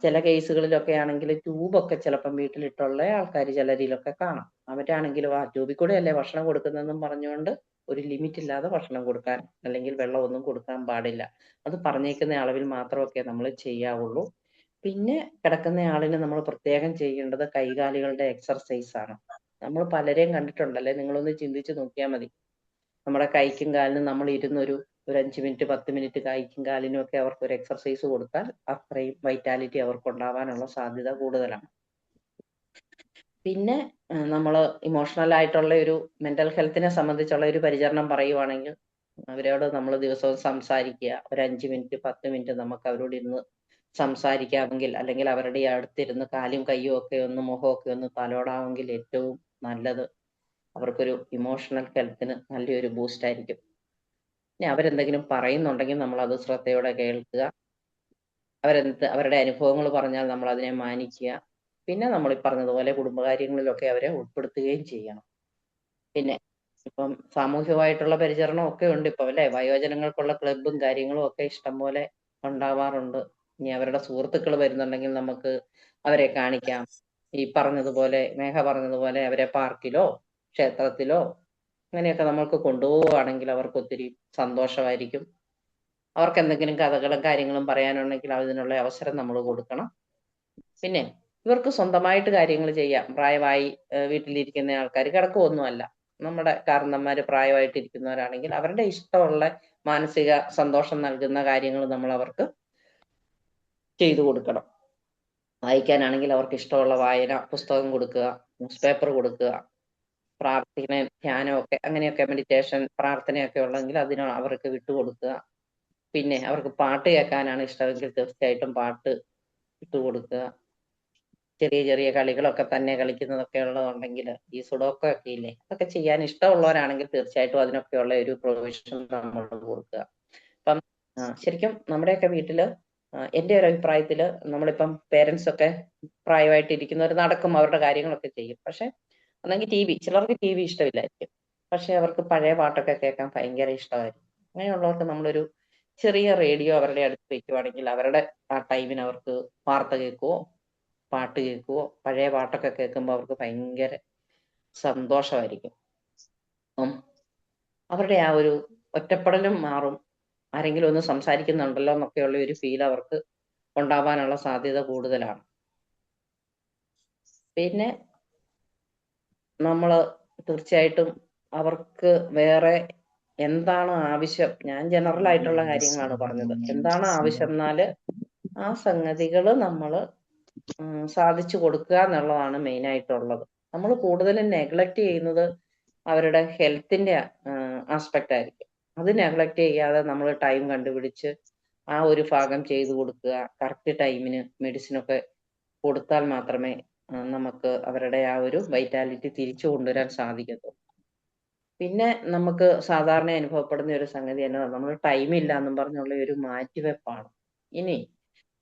ചില കേസുകളിലൊക്കെ ആണെങ്കിൽ ട്യൂബൊക്കെ ചിലപ്പം വീട്ടിലിട്ടുള്ള ആൾക്കാർ ചിലരിലൊക്കെ കാണാം. അവരാണെങ്കിലും ആ ട്യൂബിൽ കൂടെ അല്ലേ ഭക്ഷണം കൊടുക്കുന്നതെന്നും പറഞ്ഞുകൊണ്ട് ഒരു ലിമിറ്റ് ഇല്ലാതെ ഭക്ഷണം കൊടുക്കാൻ അല്ലെങ്കിൽ വെള്ളമൊന്നും കൊടുക്കാൻ പാടില്ല. അത് പറഞ്ഞേക്കുന്ന അളവിൽ മാത്രമൊക്കെ നമ്മൾ ചെയ്യാവുള്ളൂ. പിന്നെ കിടക്കുന്ന ആളിന് നമ്മൾ പ്രത്യേകം ചെയ്യേണ്ടത് കൈകാലുകളുടെ എക്സർസൈസ് ആണ്. നമ്മൾ പലരെയും കണ്ടിട്ടുണ്ടല്ലേ, നിങ്ങളൊന്ന് ചിന്തിച്ച് നോക്കിയാൽ മതി. നമ്മുടെ കൈക്കും കാലിനും നമ്മൾ ഇരുന്നൊരു 5 മിനിറ്റ് 10 മിനിറ്റ് കൈക്കും കാലിനും ഒക്കെ അവർക്ക് ഒരു എക്സർസൈസ് കൊടുത്താൽ അത്രയും വൈറ്റാലിറ്റി അവർക്ക് ഉണ്ടാവാനുള്ള സാധ്യത കൂടുതലാണ്. പിന്നെ നമ്മൾ ഇമോഷണൽ ആയിട്ടുള്ള ഒരു മെന്റൽ ഹെൽത്തിനെ സംബന്ധിച്ചുള്ള ഒരു പരിചരണം പറയുവാണെങ്കിൽ, അവരോട് നമ്മൾ ദിവസവും സംസാരിക്കുക. ഒരു 5 മിനിറ്റ് 10 മിനിറ്റ് നമുക്ക് അവരോട് ഇരുന്ന് സംസാരിക്കാമെങ്കിൽ, അല്ലെങ്കിൽ അവരുടെ അടുത്തിരുന്ന് കാലും കയ്യും ഒക്കെ ഒന്ന് മുഖമൊക്കെ ഒന്ന് തലോടാമെങ്കിൽ ഏറ്റവും നല്ലത്. അവർക്കൊരു ഇമോഷണൽ ഹെൽത്തിന് നല്ലൊരു ബൂസ്റ്റ് ആയിരിക്കും. ഇനി അവരെന്തെങ്കിലും പറയുന്നുണ്ടെങ്കിൽ നമ്മൾ അത് ശ്രദ്ധയോടെ കേൾക്കുക. അവരുടെ അനുഭവങ്ങൾ പറഞ്ഞാൽ നമ്മൾ അതിനെ മാനിക്കുക. പിന്നെ നമ്മൾ ഈ പറഞ്ഞതുപോലെ കുടുംബകാര്യങ്ങളിലൊക്കെ അവരെ ഉൾപ്പെടുത്തുകയും ചെയ്യണം. പിന്നെ ഇപ്പം സാമൂഹികമായിട്ടുള്ള പരിചരണം ഒക്കെ ഉണ്ട് ഇപ്പം അല്ലെ, വയോജനങ്ങൾക്കുള്ള ക്ലബും കാര്യങ്ങളും ഒക്കെ ഇഷ്ടം പോലെ ഉണ്ടാവാറുണ്ട്. ഇനി അവരുടെ സുഹൃത്തുക്കൾ വരുന്നുണ്ടെങ്കിൽ നമുക്ക് അവരെ കാണിക്കാം. ഈ പറഞ്ഞതുപോലെ മേഘ പറഞ്ഞതുപോലെ അവരെ പാർക്കിലോ ക്ഷേത്രത്തിലോ അങ്ങനെയൊക്കെ നമ്മൾക്ക് കൊണ്ടുപോവുകയാണെങ്കിൽ അവർക്ക് ഒത്തിരി സന്തോഷമായിരിക്കും. അവർക്ക് എന്തെങ്കിലും കഥകളും കാര്യങ്ങളും പറയാനുണ്ടെങ്കിൽ അതിനുള്ള അവസരം നമ്മൾ കൊടുക്കണം. പിന്നെ ഇവർക്ക് സ്വന്തമായിട്ട് കാര്യങ്ങൾ ചെയ്യാം. പ്രായമായി വീട്ടിലിരിക്കുന്ന ആൾക്കാർ കിടക്കുകയൊന്നുമല്ല, നമ്മുടെ കാരണന്മാര് പ്രായമായിട്ടിരിക്കുന്നവരാണെങ്കിൽ അവരുടെ ഇഷ്ടമുള്ള മാനസിക സന്തോഷം നൽകുന്ന കാര്യങ്ങൾ നമ്മൾ അവർക്ക് ചെയ്തു കൊടുക്കണം. വായിക്കാനാണെങ്കിൽ അവർക്ക് ഇഷ്ടമുള്ള വായന പുസ്തകം കൊടുക്കുക, ന്യൂസ് പേപ്പർ കൊടുക്കുക. പ്രാർത്ഥന ധ്യാനമൊക്കെ അങ്ങനെയൊക്കെ മെഡിറ്റേഷൻ പ്രാർത്ഥനയൊക്കെ ഉള്ളെങ്കിൽ അതിന് അവർക്ക് വിട്ടുകൊടുക്കുക. പിന്നെ അവർക്ക് പാട്ട് കേൾക്കാനാണ് ഇഷ്ടമെങ്കിൽ തീർച്ചയായിട്ടും പാട്ട് ഇട്ടുകൊടുക്കുക. ചെറിയ ചെറിയ കളികളൊക്കെ തന്നെ കളിക്കുന്നതൊക്കെ ഉള്ളതുണ്ടെങ്കിൽ ഈ സുഡോക്കോ ഒക്കെ ഇല്ലേ, അതൊക്കെ ചെയ്യാൻ ഇഷ്ടമുള്ളവരാണെങ്കിൽ തീർച്ചയായിട്ടും അതിനൊക്കെയുള്ള ഒരു പ്രൊവിഷൻ നമ്മൾ കൊടുക്കുക. അപ്പം ശരിക്കും നമ്മുടെയൊക്കെ വീട്ടില് എന്റെ ഒരു അഭിപ്രായത്തില് നമ്മളിപ്പം പേരൻസ് ഒക്കെ പ്രായമായിട്ടിരിക്കുന്നവർ നടക്കും, അവരുടെ കാര്യങ്ങളൊക്കെ ചെയ്യും. പക്ഷെ അല്ലെങ്കിൽ ചിലർക്ക് ടി വി ഇഷ്ടമില്ലായിരിക്കും, പക്ഷെ അവർക്ക് പഴയ പാട്ടൊക്കെ കേൾക്കാൻ ഭയങ്കര ഇഷ്ടമായിരിക്കും. അങ്ങനെയുള്ളവർക്ക് നമ്മളൊരു ചെറിയ റേഡിയോ അവരുടെ അടുത്ത് വെക്കുവാണെങ്കിൽ അവരുടെ ആ ടൈമിന് അവർക്ക് വാർത്ത കേൾക്കുവോ പാട്ട് കേൾക്കുവോ പഴയ പാട്ടൊക്കെ കേൾക്കുമ്പോൾ അവർക്ക് ഭയങ്കര സന്തോഷമായിരിക്കും. അപ്പം അവരുടെ ആ ഒരു ഒറ്റപ്പെടലും മാറും. ആരെങ്കിലും ഒന്ന് സംസാരിക്കുന്നുണ്ടല്ലോ എന്നൊക്കെയുള്ള ഒരു ഫീൽ അവർക്ക് ഉണ്ടാവാനുള്ള സാധ്യത കൂടുതലാണ്. പിന്നെ നമ്മള് തീർച്ചയായിട്ടും അവർക്ക് വേറെ എന്താണ് ആവശ്യം, ഞാൻ ജനറൽ ആയിട്ടുള്ള കാര്യങ്ങളാണ് പറഞ്ഞത്. എന്താണ് ആവശ്യം എന്നാല് ആ സംഗതികള് നമ്മള് സാധിച്ചു കൊടുക്കുക എന്നുള്ളതാണ് മെയിൻ ആയിട്ടുള്ളത്. നമ്മൾ കൂടുതലും നെഗ്ലക്ട് ചെയ്യുന്നത് അവരുടെ ഹെൽത്തിന്റെ ആസ്പെക്ട് ആയിരിക്കും. അത് നെഗ്ലക്ട് ചെയ്യാതെ നമ്മൾ ടൈം കണ്ടുപിടിച്ച് ആ ഒരു ഭാഗം ചെയ്തു കൊടുക്കുക. കറക്റ്റ് ടൈമിന് മെഡിസിൻ ഒക്കെ കൊടുത്താൽ മാത്രമേ നമുക്ക് അവരുടെ ആ ഒരു വൈറ്റാലിറ്റി തിരിച്ചു കൊണ്ടുവരാൻ സാധിക്കത്തുള്ളൂ. പിന്നെ നമുക്ക് സാധാരണ അനുഭവപ്പെടുന്ന ഒരു സംഗതി എന്നതാണ് നമ്മൾ ടൈം ഇല്ല എന്നും പറഞ്ഞുള്ള ഒരു മാറ്റിവെപ്പാണ്. ഇനി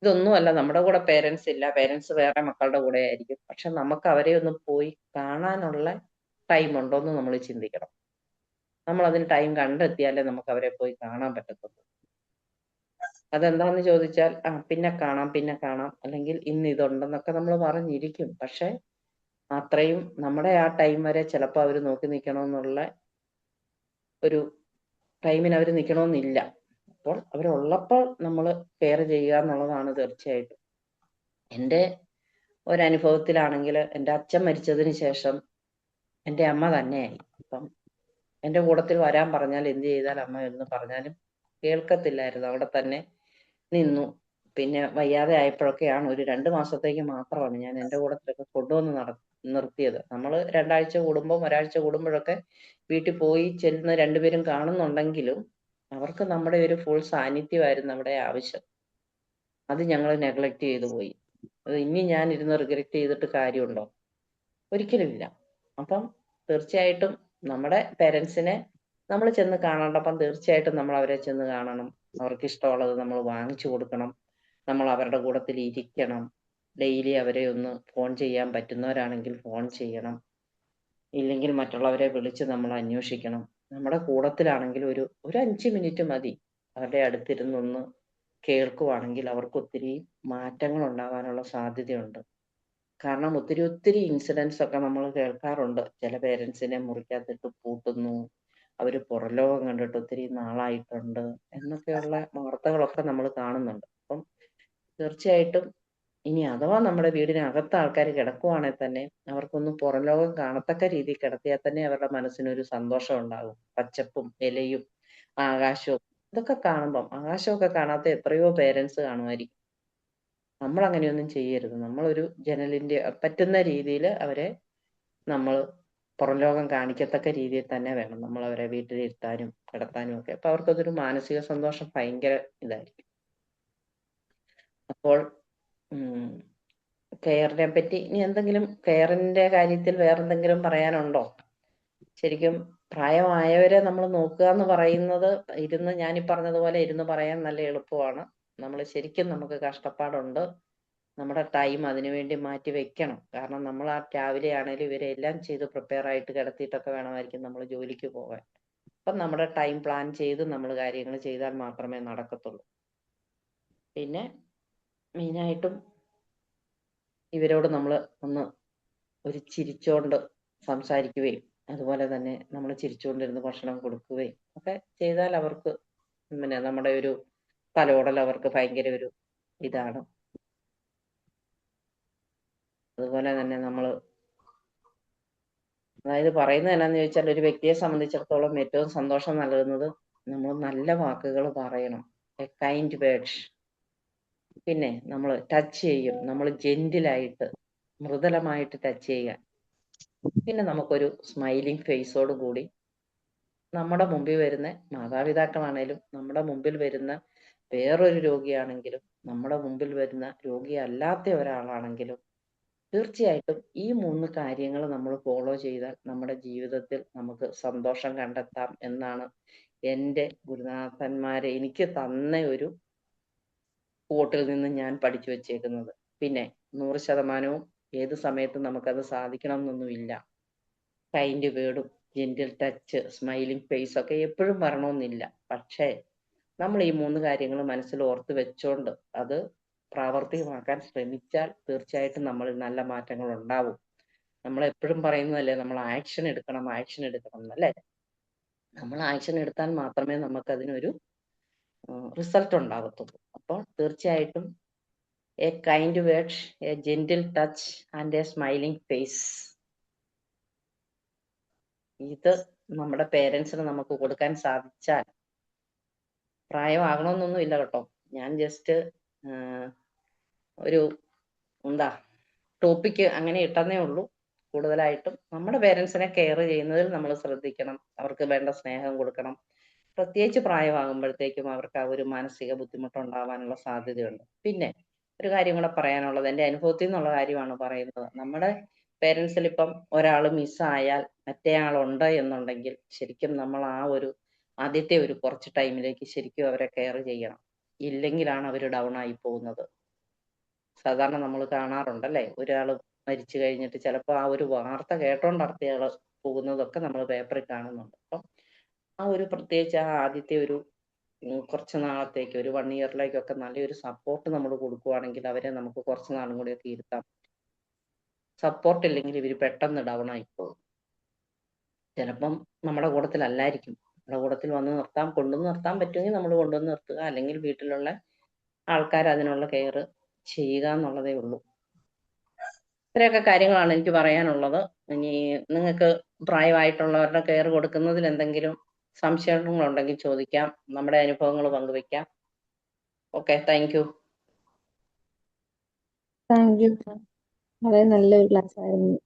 ഇതൊന്നുമല്ല, നമ്മുടെ കൂടെ പേരൻസ് ഇല്ല, പേരൻസ് വേറെ മക്കളുടെ കൂടെ ആയിരിക്കും, പക്ഷെ നമുക്ക് അവരെ ഒന്ന് പോയി കാണാനുള്ള ടൈം ഉണ്ടോ എന്ന് നമ്മൾ ചിന്തിക്കണം. നമ്മൾ അതിന് ടൈം കണ്ടെത്തിയാലേ നമുക്ക് അവരെ പോയി കാണാൻ പറ്റത്തുള്ളൂ. അതെന്താന്ന് ചോദിച്ചാൽ പിന്നെ കാണാം, അല്ലെങ്കിൽ ഇന്ന് ഇതുണ്ടെന്നൊക്കെ നമ്മൾ പറഞ്ഞിരിക്കും. പക്ഷെ അത്രയും നമ്മുടെ ആ ടൈം വരെ ചിലപ്പോൾ അവർ നോക്കി നിൽക്കണമെന്നുള്ള ഒരു ടൈമിന് അവർ നിൽക്കണമെന്നില്ല. അപ്പോൾ അവരുള്ളപ്പോൾ നമ്മൾ കെയർ ചെയ്യുക എന്നുള്ളതാണ് തീർച്ചയായിട്ടും. എൻ്റെ ഒരനുഭവത്തിലാണെങ്കിൽ എൻ്റെ അച്ഛൻ മരിച്ചതിന് ശേഷം എൻ്റെ അമ്മ തന്നെയായി. അപ്പം എൻ്റെ കൂടത്തിൽ വരാൻ പറഞ്ഞാൽ എന്ത് ചെയ്താൽ അമ്മ എന്ന് പറഞ്ഞാലും കേൾക്കത്തില്ലായിരുന്നു, അവിടെ തന്നെ നിന്നു. പിന്നെ വയ്യാതെ ആയപ്പോഴൊക്കെയാണ് ഒരു 2 മാസത്തേക്ക് മാത്രമാണ് ഞാൻ എൻ്റെ കൂടത്തിലൊക്കെ കൊണ്ടുവന്ന് നിർത്തിയത്. നമ്മൾ 2 ആഴ്ച കൂടുമ്പോൾ ഒരാഴ്ച കൂടുമ്പോഴൊക്കെ വീട്ടിൽ പോയി ചെല്ലുന്ന രണ്ടുപേരും കാണുന്നുണ്ടെങ്കിലും അവർക്ക് നമ്മുടെ ഒരു ഫുൾ സാന്നിധ്യമായിരുന്നു അവിടെ ആവശ്യം. അത് ഞങ്ങൾ നെഗ്ലക്ട് ചെയ്തു പോയി. അത് ഇനി ഞാൻ ഇരുന്ന് റിഗ്രറ്റ് ചെയ്തിട്ട് കാര്യമുണ്ടോ? ഒരിക്കലുമില്ല. അപ്പം തീർച്ചയായിട്ടും നമ്മുടെ പേരൻസിനെ നമ്മൾ ചെന്ന് കാണേണ്ടപ്പം തീർച്ചയായിട്ടും നമ്മൾ അവരെ ചെന്ന് കാണണം. അവർക്ക് ഇഷ്ടമുള്ളത് നമ്മൾ വാങ്ങിച്ചു കൊടുക്കണം. നമ്മൾ അവരുടെ കൂട്ടത്തിൽ ഇരിക്കണം. ഡെയിലി അവരെ ഒന്ന് ഫോൺ ചെയ്യാൻ പറ്റുന്നവരാണെങ്കിൽ ഫോൺ ചെയ്യണം. ഇല്ലെങ്കിൽ മറ്റുള്ളവരെ വിളിച്ച് നമ്മൾ അന്വേഷിക്കണം. നമ്മുടെ കൂട്ടത്തിലാണെങ്കിൽ ഒരു 5 മിനിറ്റ് മതി. അവരുടെ അടുത്തിരുന്നൊന്ന് കേൾക്കുവാണെങ്കിൽ അവർക്ക് ഒത്തിരി മാറ്റങ്ങൾ ഉണ്ടാകാനുള്ള സാധ്യതയുണ്ട്. കാരണം ഒത്തിരി ഇൻസിഡൻസ് ഒക്കെ നമ്മൾ കേൾക്കാറുണ്ട്. ചില പേരൻസിനെ മുറിക്കകത്തിട്ട് പൂട്ടുന്നു, അവര് പുറംലോകം കണ്ടിട്ട് ഒത്തിരി നാളായിട്ടുണ്ട് എന്നൊക്കെയുള്ള വാർത്തകളൊക്കെ നമ്മൾ കാണുന്നുണ്ട്. അപ്പം തീർച്ചയായിട്ടും ഇനി അഥവാ നമ്മുടെ വീടിനകത്ത് ആൾക്കാർ കിടക്കുവാണെങ്കിൽ തന്നെ അവർക്കൊന്നും പുറംലോകം കാണത്തക്ക രീതിയിൽ കിടത്തിയാൽ തന്നെ അവരുടെ മനസ്സിനൊരു സന്തോഷം ഉണ്ടാകും. പച്ചപ്പും ഇലയും ആകാശവും ഇതൊക്കെ കാണുമ്പം, ആകാശമൊക്കെ കാണാത്ത എത്രയോ പേരൻസ് കാണുമായിരിക്കും. നമ്മൾ അങ്ങനെയൊന്നും ചെയ്യരുത്. നമ്മളൊരു ജനലിന്റെ പറ്റുന്ന രീതിയിൽ അവരെ നമ്മൾ പുറം ലോകം കാണിക്കത്തക്ക രീതിയിൽ തന്നെ വേണം നമ്മൾ അവരെ വീട്ടിലിരുത്താനും കിടത്താനും ഒക്കെ. അപ്പൊ അവർക്കതൊരു മാനസിക സന്തോഷം ഭയങ്കര ഇതായിരിക്കും. അപ്പോൾ കെയറിനെ പറ്റി ഇനി എന്തെങ്കിലും കെയറിന്റെ കാര്യത്തിൽ വേറെന്തെങ്കിലും പറയാനുണ്ടോ? ശരിക്കും പ്രായമായവരെ നമ്മൾ നോക്കുക എന്ന് പറയുന്നത് ഞാനീ പറഞ്ഞതുപോലെ ഇരുന്ന് പറയാൻ നല്ല എളുപ്പമാണ്. നമ്മൾ ശരിക്കും നമുക്ക് കഷ്ടപ്പാടുണ്ട്. നമ്മുടെ ടൈം അതിനുവേണ്ടി മാറ്റി വെക്കണം. കാരണം നമ്മൾ ആ രാവിലെ ആണെങ്കിലും ഇവരെ എല്ലാം ചെയ്ത് പ്രിപ്പയർ ആയിട്ട് കിടത്തിയിട്ടൊക്കെ വേണമായിരിക്കും നമ്മൾ ജോലിക്ക് പോകാൻ. അപ്പം നമ്മുടെ ടൈം പ്ലാൻ ചെയ്ത് നമ്മൾ കാര്യങ്ങൾ ചെയ്താൽ മാത്രമേ നടക്കത്തുള്ളൂ. പിന്നെ മെയിനായിട്ടും ഇവരോട് നമ്മൾ ഒന്ന് ഒരു ചിരിച്ചോണ്ട് സംസാരിക്കുകയും അതുപോലെ തന്നെ നമ്മൾ ചിരിച്ചുകൊണ്ടിരുന്ന് ഭക്ഷണം കൊടുക്കുകയും ഒക്കെ ചെയ്താൽ അവർക്ക് പിന്നെ നമ്മുടെ ഒരു തലോടൽ അവർക്ക് ഭയങ്കര ഒരു ഇതാണ്. അതുപോലെ തന്നെ നമ്മൾ അതായത് പറയുന്നത് എന്നാന്ന് ചോദിച്ചാൽ ഒരു വ്യക്തിയെ സംബന്ധിച്ചിടത്തോളം ഏറ്റവും സന്തോഷം നൽകുന്നത് നമ്മൾ നല്ല വാക്കുകൾ പറയണം. A kind words. പിന്നെ നമ്മൾ ടച്ച് ചെയ്യും, നമ്മൾ ജെന്റിലായിട്ട് മൃദുലമായിട്ട് ടച്ച് ചെയ്യുക. പിന്നെ നമുക്കൊരു സ്മൈലിംഗ് ഫേസോട് കൂടി നമ്മുടെ മുമ്പിൽ വരുന്ന മാതാപിതാക്കളാണേലും നമ്മുടെ മുമ്പിൽ വരുന്ന വേറൊരു രോഗിയാണെങ്കിലും നമ്മുടെ മുമ്പിൽ വരുന്ന രോഗി അല്ലാത്ത ഒരാളാണെങ്കിലും തീർച്ചയായിട്ടും ഈ 3 കാര്യങ്ങൾ നമ്മൾ ഫോളോ ചെയ്താൽ നമ്മുടെ ജീവിതത്തിൽ നമുക്ക് സന്തോഷം കണ്ടെത്താം എന്നാണ് എൻ്റെ ഗുരുനാഥന്മാരെ എനിക്ക് തന്ന ഒരു കോട്ടിൽ നിന്ന് ഞാൻ പഠിച്ചു വെച്ചേക്കുന്നത്. പിന്നെ 100% ഏത് സമയത്തും നമുക്കത് സാധിക്കണം എന്നൊന്നുമില്ല. കൈൻഡ് വേർഡും ജെന്റിൽ ടച്ച് സ്മൈലിംഗ് ഫേസ് ഒക്കെ എപ്പോഴും വരണമെന്നില്ല. പക്ഷേ നമ്മൾ ഈ 3 കാര്യങ്ങൾ മനസ്സിൽ ഓർത്ത് വെച്ചോണ്ട് അത് പ്രാവർത്തികമാക്കാൻ ശ്രമിച്ചാൽ തീർച്ചയായിട്ടും നമ്മളിൽ നല്ല മാറ്റങ്ങൾ ഉണ്ടാവും. നമ്മൾ എപ്പോഴും പറയുന്നതല്ലേ, നമ്മൾ ആക്ഷൻ എടുക്കണം എന്നല്ലേ. നമ്മൾ ആക്ഷൻ എടുത്താൽ മാത്രമേ നമുക്ക് അതിനൊരു റിസൾട്ട് ഉണ്ടാകത്തുള്ളൂ. അപ്പോൾ തീർച്ചയായിട്ടും a kind word, a gentle touch and a smiling face, ഇത് നമ്മുടെ പേരൻസിന് നമുക്ക് കൊടുക്കാൻ സാധിച്ചാൽ, പ്രായമാകണമെന്നൊന്നും ഇല്ല കേട്ടോ, ഞാൻ ജസ്റ്റ് ഒരു എന്താ ടോപ്പിക്ക് അങ്ങനെ ഇട്ടെന്നേ ഉള്ളൂ. കൂടുതലായിട്ടും നമ്മുടെ പേരൻസിനെ കെയർ ചെയ്യുന്നതിൽ നമ്മൾ ശ്രദ്ധിക്കണം, അവർക്ക് വേണ്ട സ്നേഹം കൊടുക്കണം. പ്രത്യേകിച്ച് പ്രായമാകുമ്പോഴത്തേക്കും അവർക്ക് ആ ഒരു മാനസിക ബുദ്ധിമുട്ടുണ്ടാവാനുള്ള സാധ്യതയുണ്ട്. പിന്നെ ഒരു കാര്യം കൂടെ പറയാനുള്ളത് എൻ്റെ അനുഭവത്തിൽ നിന്നുള്ള കാര്യമാണ് പറയുന്നത്. നമ്മുടെ പേരൻസിൽ ഇപ്പം ഒരാൾ മിസ്സായാൽ മറ്റേയാളുണ്ട് എന്നുണ്ടെങ്കിൽ ശരിക്കും നമ്മൾ ആ ഒരു ആദ്യത്തെ ഒരു കുറച്ച് ടൈമിലേക്ക് ശരിക്കും അവരെ കെയർ ചെയ്യണം. ഇല്ലെങ്കിലാണ് അവർ ഡൗൺ ആയി പോകുന്നത്. സാധാരണ നമ്മൾ കാണാറുണ്ടല്ലേ, ഒരാൾ മരിച്ചു കഴിഞ്ഞിട്ട് ചിലപ്പോൾ ആ ഒരു വാർത്ത കേട്ടോണ്ട് അടുത്തയാള് പോകുന്നതൊക്കെ നമ്മൾ പേപ്പറിൽ കാണുന്നുണ്ട്. അപ്പം ആ ഒരു പ്രത്യേകിച്ച് ആ ആദ്യത്തെ ഒരു കുറച്ച് നാളത്തേക്ക് ഒരു 1 ഇയറിലേക്കൊക്കെ നല്ലൊരു സപ്പോർട്ട് നമ്മൾ കൊടുക്കുവാണെങ്കിൽ അവരെ നമുക്ക് കുറച്ച് നാളും കൂടിയൊക്കെ ഇരുത്താം. സപ്പോർട്ട് ഇല്ലെങ്കിൽ ഇവർ പെട്ടെന്ന് ഡൗൺ ആയി പോകും. ചിലപ്പം നമ്മുടെ കൂട്ടത്തിലല്ലായിരിക്കും, നമ്മുടെ കൂട്ടത്തിൽ വന്ന് കൊണ്ടുവന്ന് നിർത്താൻ പറ്റുമെങ്കിൽ നമ്മൾ കൊണ്ടുവന്ന് നിർത്തുക, അല്ലെങ്കിൽ വീട്ടിലുള്ള ആൾക്കാർ അതിനുള്ള കെയർ ചെയ്യുക എന്നുള്ളതേ ഉള്ളൂ. ഇത്രയൊക്കെ കാര്യങ്ങളാണ് എനിക്ക് പറയാനുള്ളത്. ഇനി നിങ്ങൾക്ക് പ്രായമായിട്ടുള്ളവരുടെ കെയർ കൊടുക്കുന്നതിൽ എന്തെങ്കിലും സംശയങ്ങളുണ്ടെങ്കിൽ ചോദിക്കാം, നമ്മുടെ അനുഭവങ്ങൾ പങ്കുവെക്കാം. Okay, thank you. Thank you. വളരെ നല്ലൊരു ക്ലാസ് ആയിരുന്നു.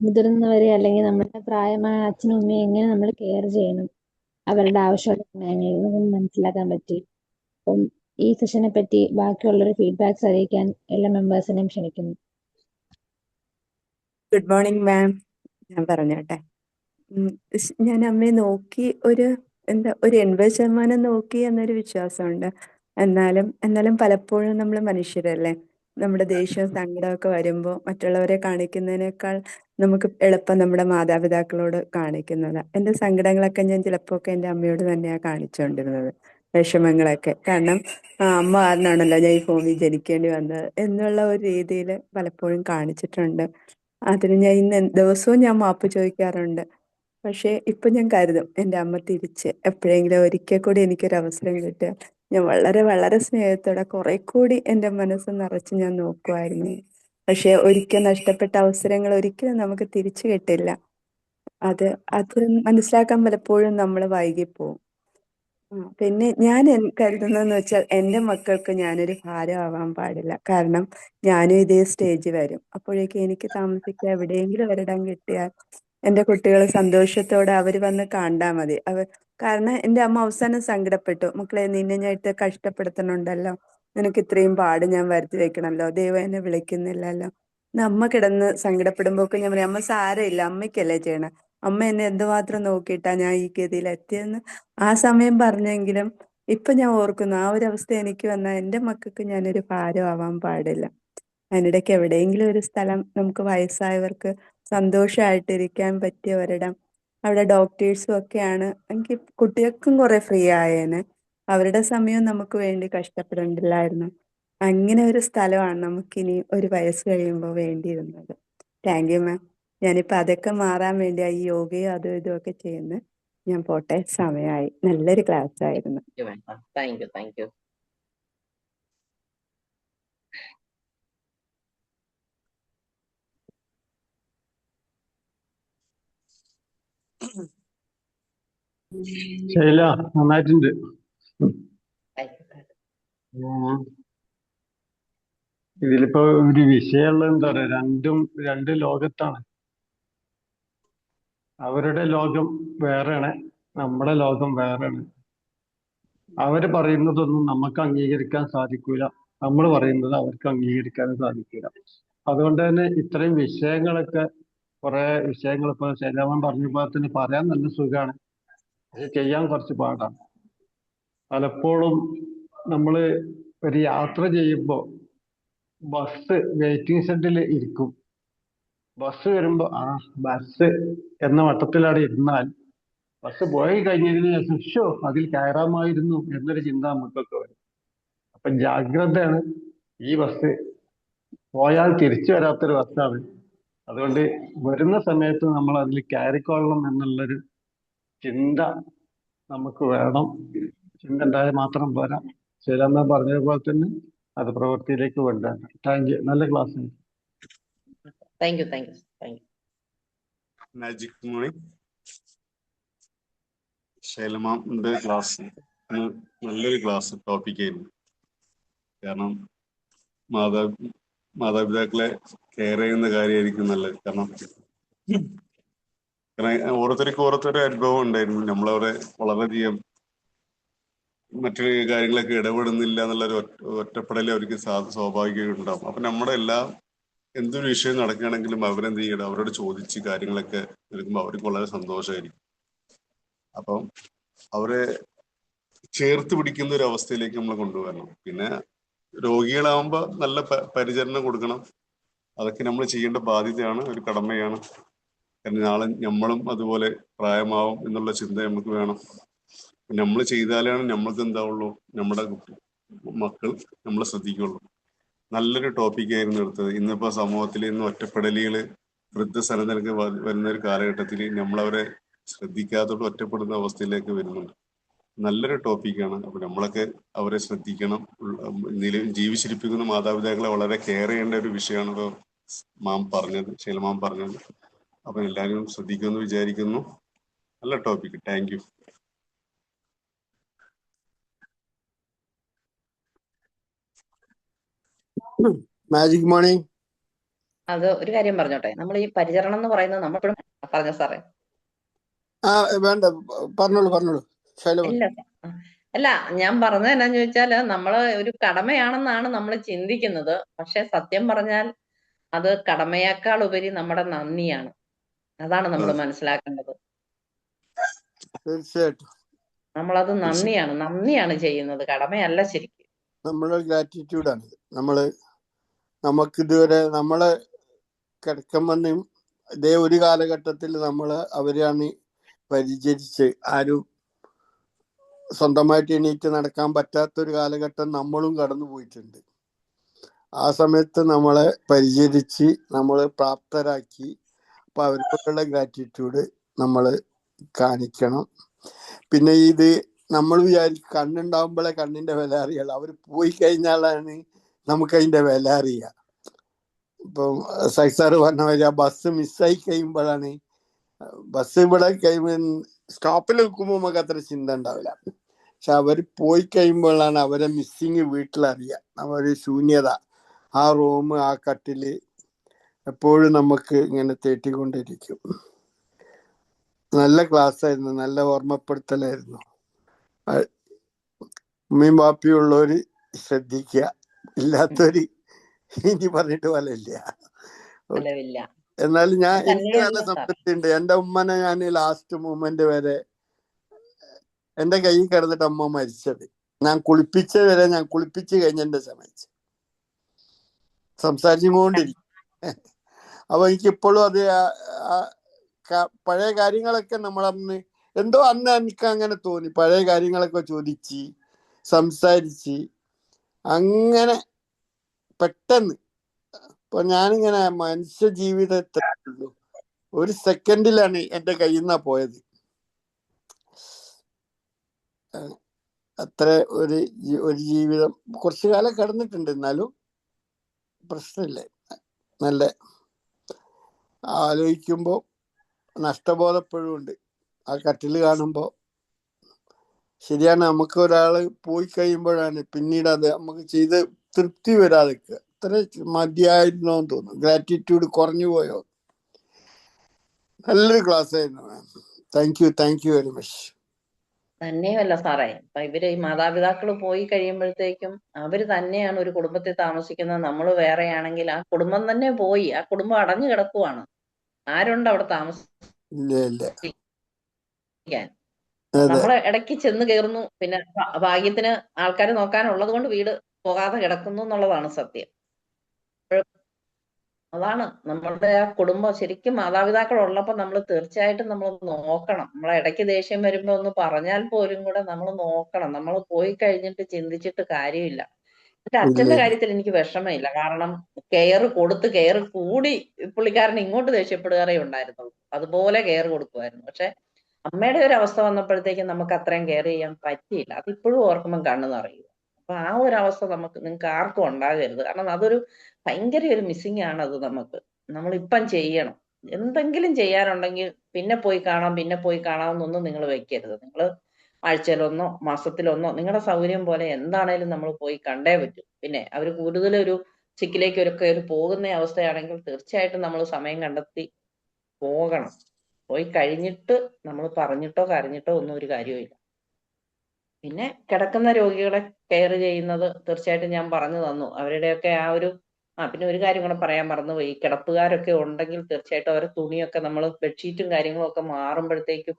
മുതിർന്നവരെ അല്ലെങ്കിൽ നമ്മുടെ പ്രായമായ അച്ഛനും അമ്മയും എങ്ങനെ നമ്മൾ കെയർ ചെയ്യണം, അവരുടെ ആവശ്യമുള്ള സമയങ്ങളിൽ നമുക്ക് മനസ്സിലാക്കാൻ പറ്റി. അപ്പം ഈ സെഷനെ പറ്റി ബാക്കിയുള്ളവർ ഫീഡ്ബാക്ക്സ് അറിയിക്കാൻ എല്ലാ മെമ്പേഴ്സിനെയും ക്ഷണിക്കുന്നു. Good morning ma'am. ഞാൻ പറഞ്ഞോട്ടെ. ഞാൻ അമ്മയെ നോക്കി ഒരു 80% നോക്കി എന്നൊരു വിശ്വാസമുണ്ട്. എന്നാലും പലപ്പോഴും നമ്മൾ മനുഷ്യരല്ലേ, നമ്മുടെ ദേഷ്യവും സങ്കടമൊക്കെ വരുമ്പോൾ മറ്റുള്ളവരെ കാണിക്കുന്നതിനേക്കാൾ നമുക്ക് എളുപ്പം നമ്മുടെ മാതാപിതാക്കളോട് കാണിക്കുന്നതാണ്. എൻ്റെ സങ്കടങ്ങളൊക്കെ ഞാൻ ചിലപ്പോൾ എൻ്റെ അമ്മയോട് തന്നെയാണ് കാണിച്ചുകൊണ്ടിരുന്നത്, വിഷമങ്ങളൊക്കെ. കാരണം അമ്മ കാരണമാണല്ലോ ഞാൻ ഈ ഭൂമിയിൽ ജനിക്കേണ്ടി വന്നത് എന്നുള്ള ഒരു രീതിയിൽ പലപ്പോഴും കാണിച്ചിട്ടുണ്ട്. അതിന് ഞാൻ ദിവസവും ഞാൻ മാപ്പ് ചോദിക്കാറുണ്ട്. പക്ഷേ ഇപ്പൊ ഞാൻ കരുതും, എൻ്റെ അമ്മ തിരിച്ച് എപ്പോഴെങ്കിലും ഒരിക്കൽ കൂടി എനിക്കൊരു അവസരം കിട്ടുക, ഞാൻ വളരെ വളരെ സ്നേഹത്തോടെ കുറെ കൂടി എൻ്റെ മനസ്സ് നിറച്ച് ഞാൻ നോക്കുമായിരുന്നു. പക്ഷെ ഒരിക്കൽ നഷ്ടപ്പെട്ട അവസരങ്ങൾ ഒരിക്കലും നമുക്ക് തിരിച്ചു കിട്ടില്ല. അത് അത് മനസ്സിലാക്കാൻ പലപ്പോഴും നമ്മൾ വൈകിപ്പോവും. പിന്നെ ഞാൻ കരുതുന്നതെന്ന് വെച്ചാൽ എൻ്റെ മക്കൾക്ക് ഞാനൊരു ഭാരമാവാൻ പാടില്ല. കാരണം ഞാനും ഇതേ സ്റ്റേജ് വരും. അപ്പോഴേക്കും എനിക്ക് താമസിക്കാൻ എവിടെയെങ്കിലും ഒരിടം കിട്ടിയാൽ എൻ്റെ കുട്ടികൾ സന്തോഷത്തോടെ അവർ വന്ന് കണ്ടാൽ മതി. കാരണം എൻ്റെ അമ്മ അവസാനം സങ്കടപ്പെട്ടു, മക്കളെ നിന്നെ ഞാൻ ഇട്ട് കഷ്ടപ്പെടുത്തണുണ്ടല്ലോ, നിനക്ക് ഇത്രയും പാട് ഞാൻ വരുത്തി വെക്കണമല്ലോ, ദൈവം എന്നെ വിളിക്കുന്നില്ലല്ലോ. അമ്മ കിടന്ന് സങ്കടപ്പെടുമ്പോഴൊക്കെ ഞാൻ പറയും, അമ്മ സാരമില്ല, അമ്മയ്ക്കല്ലേ ചെയ്യണം, അമ്മ എന്നെ എന്തുമാത്രം നോക്കിയിട്ടാ ഞാൻ ഈ ഗതിയിൽ എത്തിയെന്ന് ആ സമയം പറഞ്ഞെങ്കിലും ഇപ്പൊ ഞാൻ ഓർക്കുന്നു, ആ ഒരു അവസ്ഥ എനിക്ക് വന്നാൽ എൻ്റെ മക്കൾക്ക് ഞാനൊരു ഭാരമാവാൻ പാടില്ല. അതിനിടയ്ക്ക് എവിടെയെങ്കിലും ഒരു സ്ഥലം നമുക്ക് വയസ്സായവർക്ക് സന്തോഷമായിട്ടിരിക്കാൻ പറ്റിയ ഒരിടം, അവിടെ ഡോക്ടേഴ്സും ഒക്കെയാണ് എങ്കിൽ കുട്ടികൾക്കും കുറെ ഫ്രീ ആയേനെ, അവരുടെ സമയം നമുക്ക് വേണ്ടി കഷ്ടപ്പെടണ്ടില്ലായിരുന്നു. അങ്ങനെ ഒരു സ്ഥലമാണ് നമുക്കിനി ഒരു വയസ്സ് കഴിയുമ്പോൾ വേണ്ടിയിരുന്നത്. താങ്ക് യു മാം. ഞാനിപ്പോൾ അതൊക്കെ മാറാൻ വേണ്ടി ഈ യോഗയും അതും ഇതും ഒക്കെ ചെയ്യുന്നു. ഞാൻ പോട്ടെ, സമയമായി. നല്ലൊരു ക്ലാസ് ആയിരുന്നു. Thank you. ശൈല നന്നായിട്ടുണ്ട്. ഇതിലിപ്പോ ഒരു വിഷയമുള്ള എന്താ പറയാ, രണ്ട് ലോകത്താണ്. അവരുടെ ലോകം വേറെയാണ്, നമ്മുടെ ലോകം വേറെയാണ്. അവര് പറയുന്നതൊന്നും നമുക്ക് അംഗീകരിക്കാൻ സാധിക്കൂല, നമ്മൾ പറയുന്നത് അവർക്ക് അംഗീകരിക്കാനും സാധിക്കില്ല. അതുകൊണ്ട് തന്നെ ഇത്രയും വിഷയങ്ങളൊക്കെ, കുറെ വിഷയങ്ങൾ ഇപ്പൊ ശൈലവൻ പറഞ്ഞ തന്നെ പറയാൻ നല്ല സുഖമാണ്, പക്ഷെ ചെയ്യാൻ കുറച്ച് പാടാണ്. പലപ്പോഴും നമ്മള് ഒരു യാത്ര ചെയ്യുമ്പോൾ ബസ് വെയിറ്റിംഗ് ഷെഡിൽ ഇരിക്കും. ബസ് വരുമ്പോ ബസ് എന്ന മട്ടത്തിലാണ് ഇരുന്നാൽ ബസ് പോയി കഴിഞ്ഞതിന് ശേഷം ഷോ അതിൽ കയറാമായിരുന്നു എന്നൊരു ചിന്ത നമുക്കൊക്കെ വരും. അപ്പൊ ജാഗ്രതയാണ്. ഈ ബസ് പോയാൽ തിരിച്ചു വരാത്തൊരു ബസ്സാണ്. അതുകൊണ്ട് വരുന്ന സമയത്ത് നമ്മൾ അതിൽ കയറിക്കൊള്ളണം എന്നുള്ളൊരു ചിന്ത നമുക്ക് വേണം. ചിന്ത ഉണ്ടായാൽ മാത്രം പോരാ. ശരിയെന്നാ പറഞ്ഞതുപോലെ തന്നെ അത് പ്രവൃത്തിയിലേക്ക് കൊണ്ടുവരണം. Thank you. നല്ല class. Thank you, thank you, thank you. Magic morning. ശൈലമാന്റെ ക്ലാസ് നല്ലൊരു ക്ലാസ് ടോപ്പിക്കായിരുന്നു. കാരണം മാതാപിതാക്കളെ കെയർ ചെയ്യുന്ന കാര്യമായിരിക്കും നല്ലത്. കാരണം ഓരോരുത്തർക്കും ഓരോരുത്തരുടെ അനുഭവം ഉണ്ടായിരുന്നു. നമ്മളവിടെ വളരെയധികം മറ്റു കാര്യങ്ങളൊക്കെ ഇടപെടുന്നില്ല എന്നുള്ളൊരു ഒറ്റപ്പെടൽ അവർക്ക് സ്വാഭാവികമായിട്ട് ഉണ്ടാവും. അപ്പൊ നമ്മുടെ എന്തൊരു വിഷയം നടക്കുകയാണെങ്കിലും അവരെന്ത് ചെയ്യണം, അവരോട് ചോദിച്ച് കാര്യങ്ങളൊക്കെ എടുക്കുമ്പോൾ അവർക്ക് വളരെ സന്തോഷമായിരിക്കും. അപ്പം അവരെ ചേർത്ത് പിടിക്കുന്ന ഒരു അവസ്ഥയിലേക്ക് നമ്മൾ കൊണ്ടുവരണം. പിന്നെ രോഗികളാവുമ്പോൾ നല്ല പരിചരണം കൊടുക്കണം. അതൊക്കെ നമ്മൾ ചെയ്യേണ്ട ബാധ്യതയാണ്, ഒരു കടമയാണ്. കാരണം നാളെ നമ്മളും അതുപോലെ പ്രായമാവും എന്നുള്ള ചിന്ത നമുക്ക് വേണം. നമ്മൾ ചെയ്താലാണ് നമ്മൾക്ക് എന്താവുള്ളൂ, നമ്മുടെ മക്കൾ നമ്മളെ ശ്രദ്ധിക്കുള്ളൂ. നല്ലൊരു ടോപ്പിക്കായിരുന്നു എടുത്തത്. ഇന്നിപ്പോ സമൂഹത്തിൽ ഇന്ന് ഒറ്റപ്പെടലുകള് വൃദ്ധസദനത്തിലൊക്കെ വരുന്ന ഒരു കാലഘട്ടത്തിൽ നമ്മളവരെ ശ്രദ്ധിക്കാത്തോട്ട് ഒറ്റപ്പെടുന്ന അവസ്ഥയിലേക്ക് വരുന്നുണ്ട്. നല്ലൊരു ടോപ്പിക്കാണ്. അപ്പൊ നമ്മളൊക്കെ അവരെ ശ്രദ്ധിക്കണം. ജീവിച്ചിരിപ്പിക്കുന്ന മാതാപിതാക്കളെ വളരെ കെയർ ചെയ്യേണ്ട ഒരു വിഷയമാണ് ഇപ്പൊ ശൈലമാം പറഞ്ഞത്. അപ്പൊ എല്ലാവരും ശ്രദ്ധിക്കുമെന്ന് വിചാരിക്കുന്നു. നല്ല topic. Thank you. Magic morning. അത് ഒരു കാര്യം പറഞ്ഞോട്ടെ, നമ്മൾ ഈ പരിചരണം എന്ന് പറയുന്നത് നമ്മളെപ്പോഴും പറഞ്ഞ സാറേ. വേണ്ട, പറഞ്ഞോളൂ ശൈലവ. ഇല്ല, അല്ല, ഞാൻ പറഞ്ഞത് എന്നാന്ന് ചോദിച്ചാല് നമ്മള് ഒരു കടമയാണെന്നാണ് നമ്മൾ ചിന്തിക്കുന്നത്. പക്ഷെ സത്യം പറഞ്ഞാൽ അത് കടമയേക്കാൾ ഉപരി നമ്മുടെ നന്ദിയാണ്. അതാണ് നമ്മൾ മനസ്സിലാക്കേണ്ടത്. തീർച്ചയായിട്ടും നമ്മളത് നന്ദിയാണ് ചെയ്യുന്നത്, കടമയല്ല ശരിക്കും. നമ്മളെ ഗ്രാറ്റിറ്റ്യൂഡാണ്. നമുക്ക് ഇതുവരെ നമ്മളെ കിടക്കുമെന്നും ഇതേ ഒരു കാലഘട്ടത്തിൽ അവരെയാണ് പരിചരിച്ച് ആരും സ്വന്തമായിട്ട് എണീറ്റ് നടക്കാൻ പറ്റാത്തൊരു കാലഘട്ടം നമ്മളും കടന്നു പോയിട്ടുണ്ട്. ആ സമയത്ത് നമ്മളെ പരിചരിച്ച് നമ്മളെ പ്രാപ്തരാക്കി. അപ്പൊ അവരോടുള്ള ഗ്രാറ്റിറ്റ്യൂഡ് നമ്മൾ കാണിക്കണം. പിന്നെ ഇത് നമ്മൾ വിചാരിക്കും കണ്ണുണ്ടാവുമ്പോഴേ കണ്ണിന്റെ വില അറിയുള്ളൂ. അവർ പോയി കഴിഞ്ഞാലാണ് നമുക്ക് അതിന്റെ വില അറിയുക. ഇപ്പം സൈസാറ് പറഞ്ഞ മാതിരി ആ ബസ് മിസ്സായി കഴിയുമ്പോഴാണ്, ബസ് ഇവിടെ സ്റ്റോപ്പിൽ നിൽക്കുമ്പോൾ നമുക്ക് അത്ര ചിന്ത ഉണ്ടാവില്ല. പക്ഷെ അവർ പോയി കഴിയുമ്പോഴാണ് അവരെ മിസ്സിങ് വീട്ടിലറിയുക. അവര് ശൂന്യത, ആ റൂം, ആ കട്ടില് എപ്പോഴും നമുക്ക് ഇങ്ങനെ തേട്ടിക്കൊണ്ടിരിക്കും. നല്ല ക്ലാസ് ആയിരുന്നു, നല്ല ഓർമ്മപ്പെടുത്തലായിരുന്നു. ഉമ്മയും ബാപ്പിയും ഉള്ളവര് ശ്രദ്ധിക്കുക, ഇല്ലാത്തവര് ഇനി പറഞ്ഞിട്ട് പോലില്ല. എന്നാലും എനിക്ക് നല്ല സംതൃപ്തിയുണ്ട്. എന്റെ ഉമ്മനെ ഞാൻ ലാസ്റ്റ് മൂമെന്റ് വരെ എന്റെ കൈ കിടന്നിട്ട് അമ്മ മരിച്ചത്. ഞാൻ കുളിപ്പിച്ച് കഴിഞ്ഞെന്റെ സമയത്ത് സംസാരിച്ചുകൊണ്ടിരിക്കും. അപ്പൊ എനിക്കിപ്പോഴും അത് പഴയ കാര്യങ്ങളൊക്കെ നമ്മളന്ന് അന്ന് എനിക്ക് അങ്ങനെ തോന്നി. പഴയ കാര്യങ്ങളൊക്കെ ചോദിച്ച് സംസാരിച്ച് അങ്ങനെ പെട്ടെന്ന്. ഇപ്പൊ ഞാനിങ്ങനെ മനുഷ്യ ജീവിതത്തിൽ ഒരു സെക്കൻഡിലാണ് എന്റെ കയ്യിൽ നിന്നാ പോയത്. അത്ര ഒരു ജീവിതം കുറച്ചു കാലം കിടന്നിട്ടുണ്ട്. എന്നാലും പ്രശ്നമില്ല. നല്ല ആലോചിക്കുമ്പോ നഷ്ടബോധപ്പോഴും ഉണ്ട്. ആ കട്ടില് കാണുമ്പോ ശരിയാണ്, നമുക്ക് ഒരാള് പോയി കഴിയുമ്പോഴാണ് പിന്നീട് അത് നമുക്ക് ചെയ്ത് തൃപ്തി വരാതെ ഇത്ര മതിയായിരുന്നോന്ന് തോന്നും. ഗ്രാറ്റിറ്റ്യൂഡ് കുറഞ്ഞു പോയോ. നല്ലൊരു ക്ലാസ് ആയിരുന്നു ma'am. Thank you very much. തന്നെയല്ല സാറേ, അപ്പൊ ഇവര് ഈ മാതാപിതാക്കൾ പോയി കഴിയുമ്പോഴത്തേക്കും അവര് തന്നെയാണ് ഒരു കുടുംബത്തിൽ താമസിക്കുന്നത്. നമ്മൾ വേറെയാണെങ്കിൽ ആ കുടുംബം തന്നെ പോയി, ആ കുടുംബം അടഞ്ഞു കിടക്കുവാണ്. ആരുണ്ട് അവിടെ ഇല്ല ഇല്ല. താമസിക്കാൻ? അതെ നമ്മള് ഇടയ്ക്ക് ചെന്ന് കയറുന്നു, പിന്നെ ഭാഗ്യത്തിന് ആൾക്കാർ നോക്കാനുള്ളത് കൊണ്ട് വീട് പോകാതെ കിടക്കുന്നു എന്നുള്ളതാണ് സത്യം. അതാണ് നമ്മളുടെ ആ കുടുംബം. ശരിക്കും മാതാപിതാക്കൾ ഉള്ളപ്പോൾ നമ്മൾ തീർച്ചയായിട്ടും നമ്മൾ നോക്കണം. നമ്മളെ ഇടയ്ക്ക് ദേഷ്യം വരുമ്പോ ഒന്ന് പറഞ്ഞാൽ പോലും കൂടെ നമ്മൾ നോക്കണം. നമ്മൾ പോയി കഴിഞ്ഞിട്ട് ചിന്തിച്ചിട്ട് കാര്യമില്ല. എന്റെ ഇല്ല അച്ഛന്റെ ഇല്ല. കാര്യത്തിൽ എനിക്ക് വിഷമമില്ല. കാരണം കെയർ കൂടി പുള്ളിക്കാരൻ ഇങ്ങോട്ട് ദേഷ്യപ്പെടുകയേ ഉണ്ടായിരുന്നുള്ളൂ. അതുപോലെ കെയർ കൊടുക്കുമായിരുന്നു. പക്ഷെ അമ്മയുടെ ഒരു അവസ്ഥ വന്നപ്പോഴത്തേക്കും നമുക്ക് അത്രയും കെയർ ചെയ്യാൻ പറ്റിയില്ല. അത് ഇപ്പോഴും ഓർക്കുമ്പോൾ കണ്ണു നിറയും. അപ്പൊ ആ ഒരു അവസ്ഥ നിങ്ങൾക്ക് ആർക്കും ഉണ്ടാകരുത്. കാരണം അതൊരു ഭയങ്കര ഒരു മിസ്സിംഗ് ആണ് അത്. നമ്മൾ ഇപ്പം ചെയ്യണം. എന്തെങ്കിലും ചെയ്യാനുണ്ടെങ്കിൽ പിന്നെ പോയി കാണാമെന്നൊന്നും നിങ്ങൾ വെക്കരുത്. നിങ്ങൾ ആഴ്ചയിലൊന്നോ മാസത്തിലൊന്നോ നിങ്ങളുടെ സൗകര്യം പോലെ എന്താണേലും നമ്മൾ പോയി കണ്ടേ പറ്റൂ. പിന്നെ അവർ കൂടുതലൊരു സിക്കിലേക്കൊക്കെ ഒരു പോകുന്ന അവസ്ഥയാണെങ്കിൽ തീർച്ചയായിട്ടും നമ്മൾ സമയം കണ്ടെത്തി പോകണം. പോയി കഴിഞ്ഞിട്ട് നമ്മൾ പറഞ്ഞിട്ടോ കരഞ്ഞിട്ടോ ഒന്നും ഒരു കാര്യവുമില്ല. പിന്നെ കിടക്കുന്ന രോഗികളെ കെയർ ചെയ്യുന്നത് തീർച്ചയായിട്ടും ഞാൻ പറഞ്ഞു തന്നു. അവരുടെയൊക്കെ ആ ഒരു പിന്നെ ഒരു കാര്യം കൂടെ പറയാൻ മറന്നുപോയി. ഈ കിടപ്പുകാരൊക്കെ ഉണ്ടെങ്കിൽ തീർച്ചയായിട്ടും അവരുടെ തുണിയൊക്കെ നമ്മൾ ബെഡ്ഷീറ്റും കാര്യങ്ങളും ഒക്കെ മാറുമ്പോഴത്തേക്കും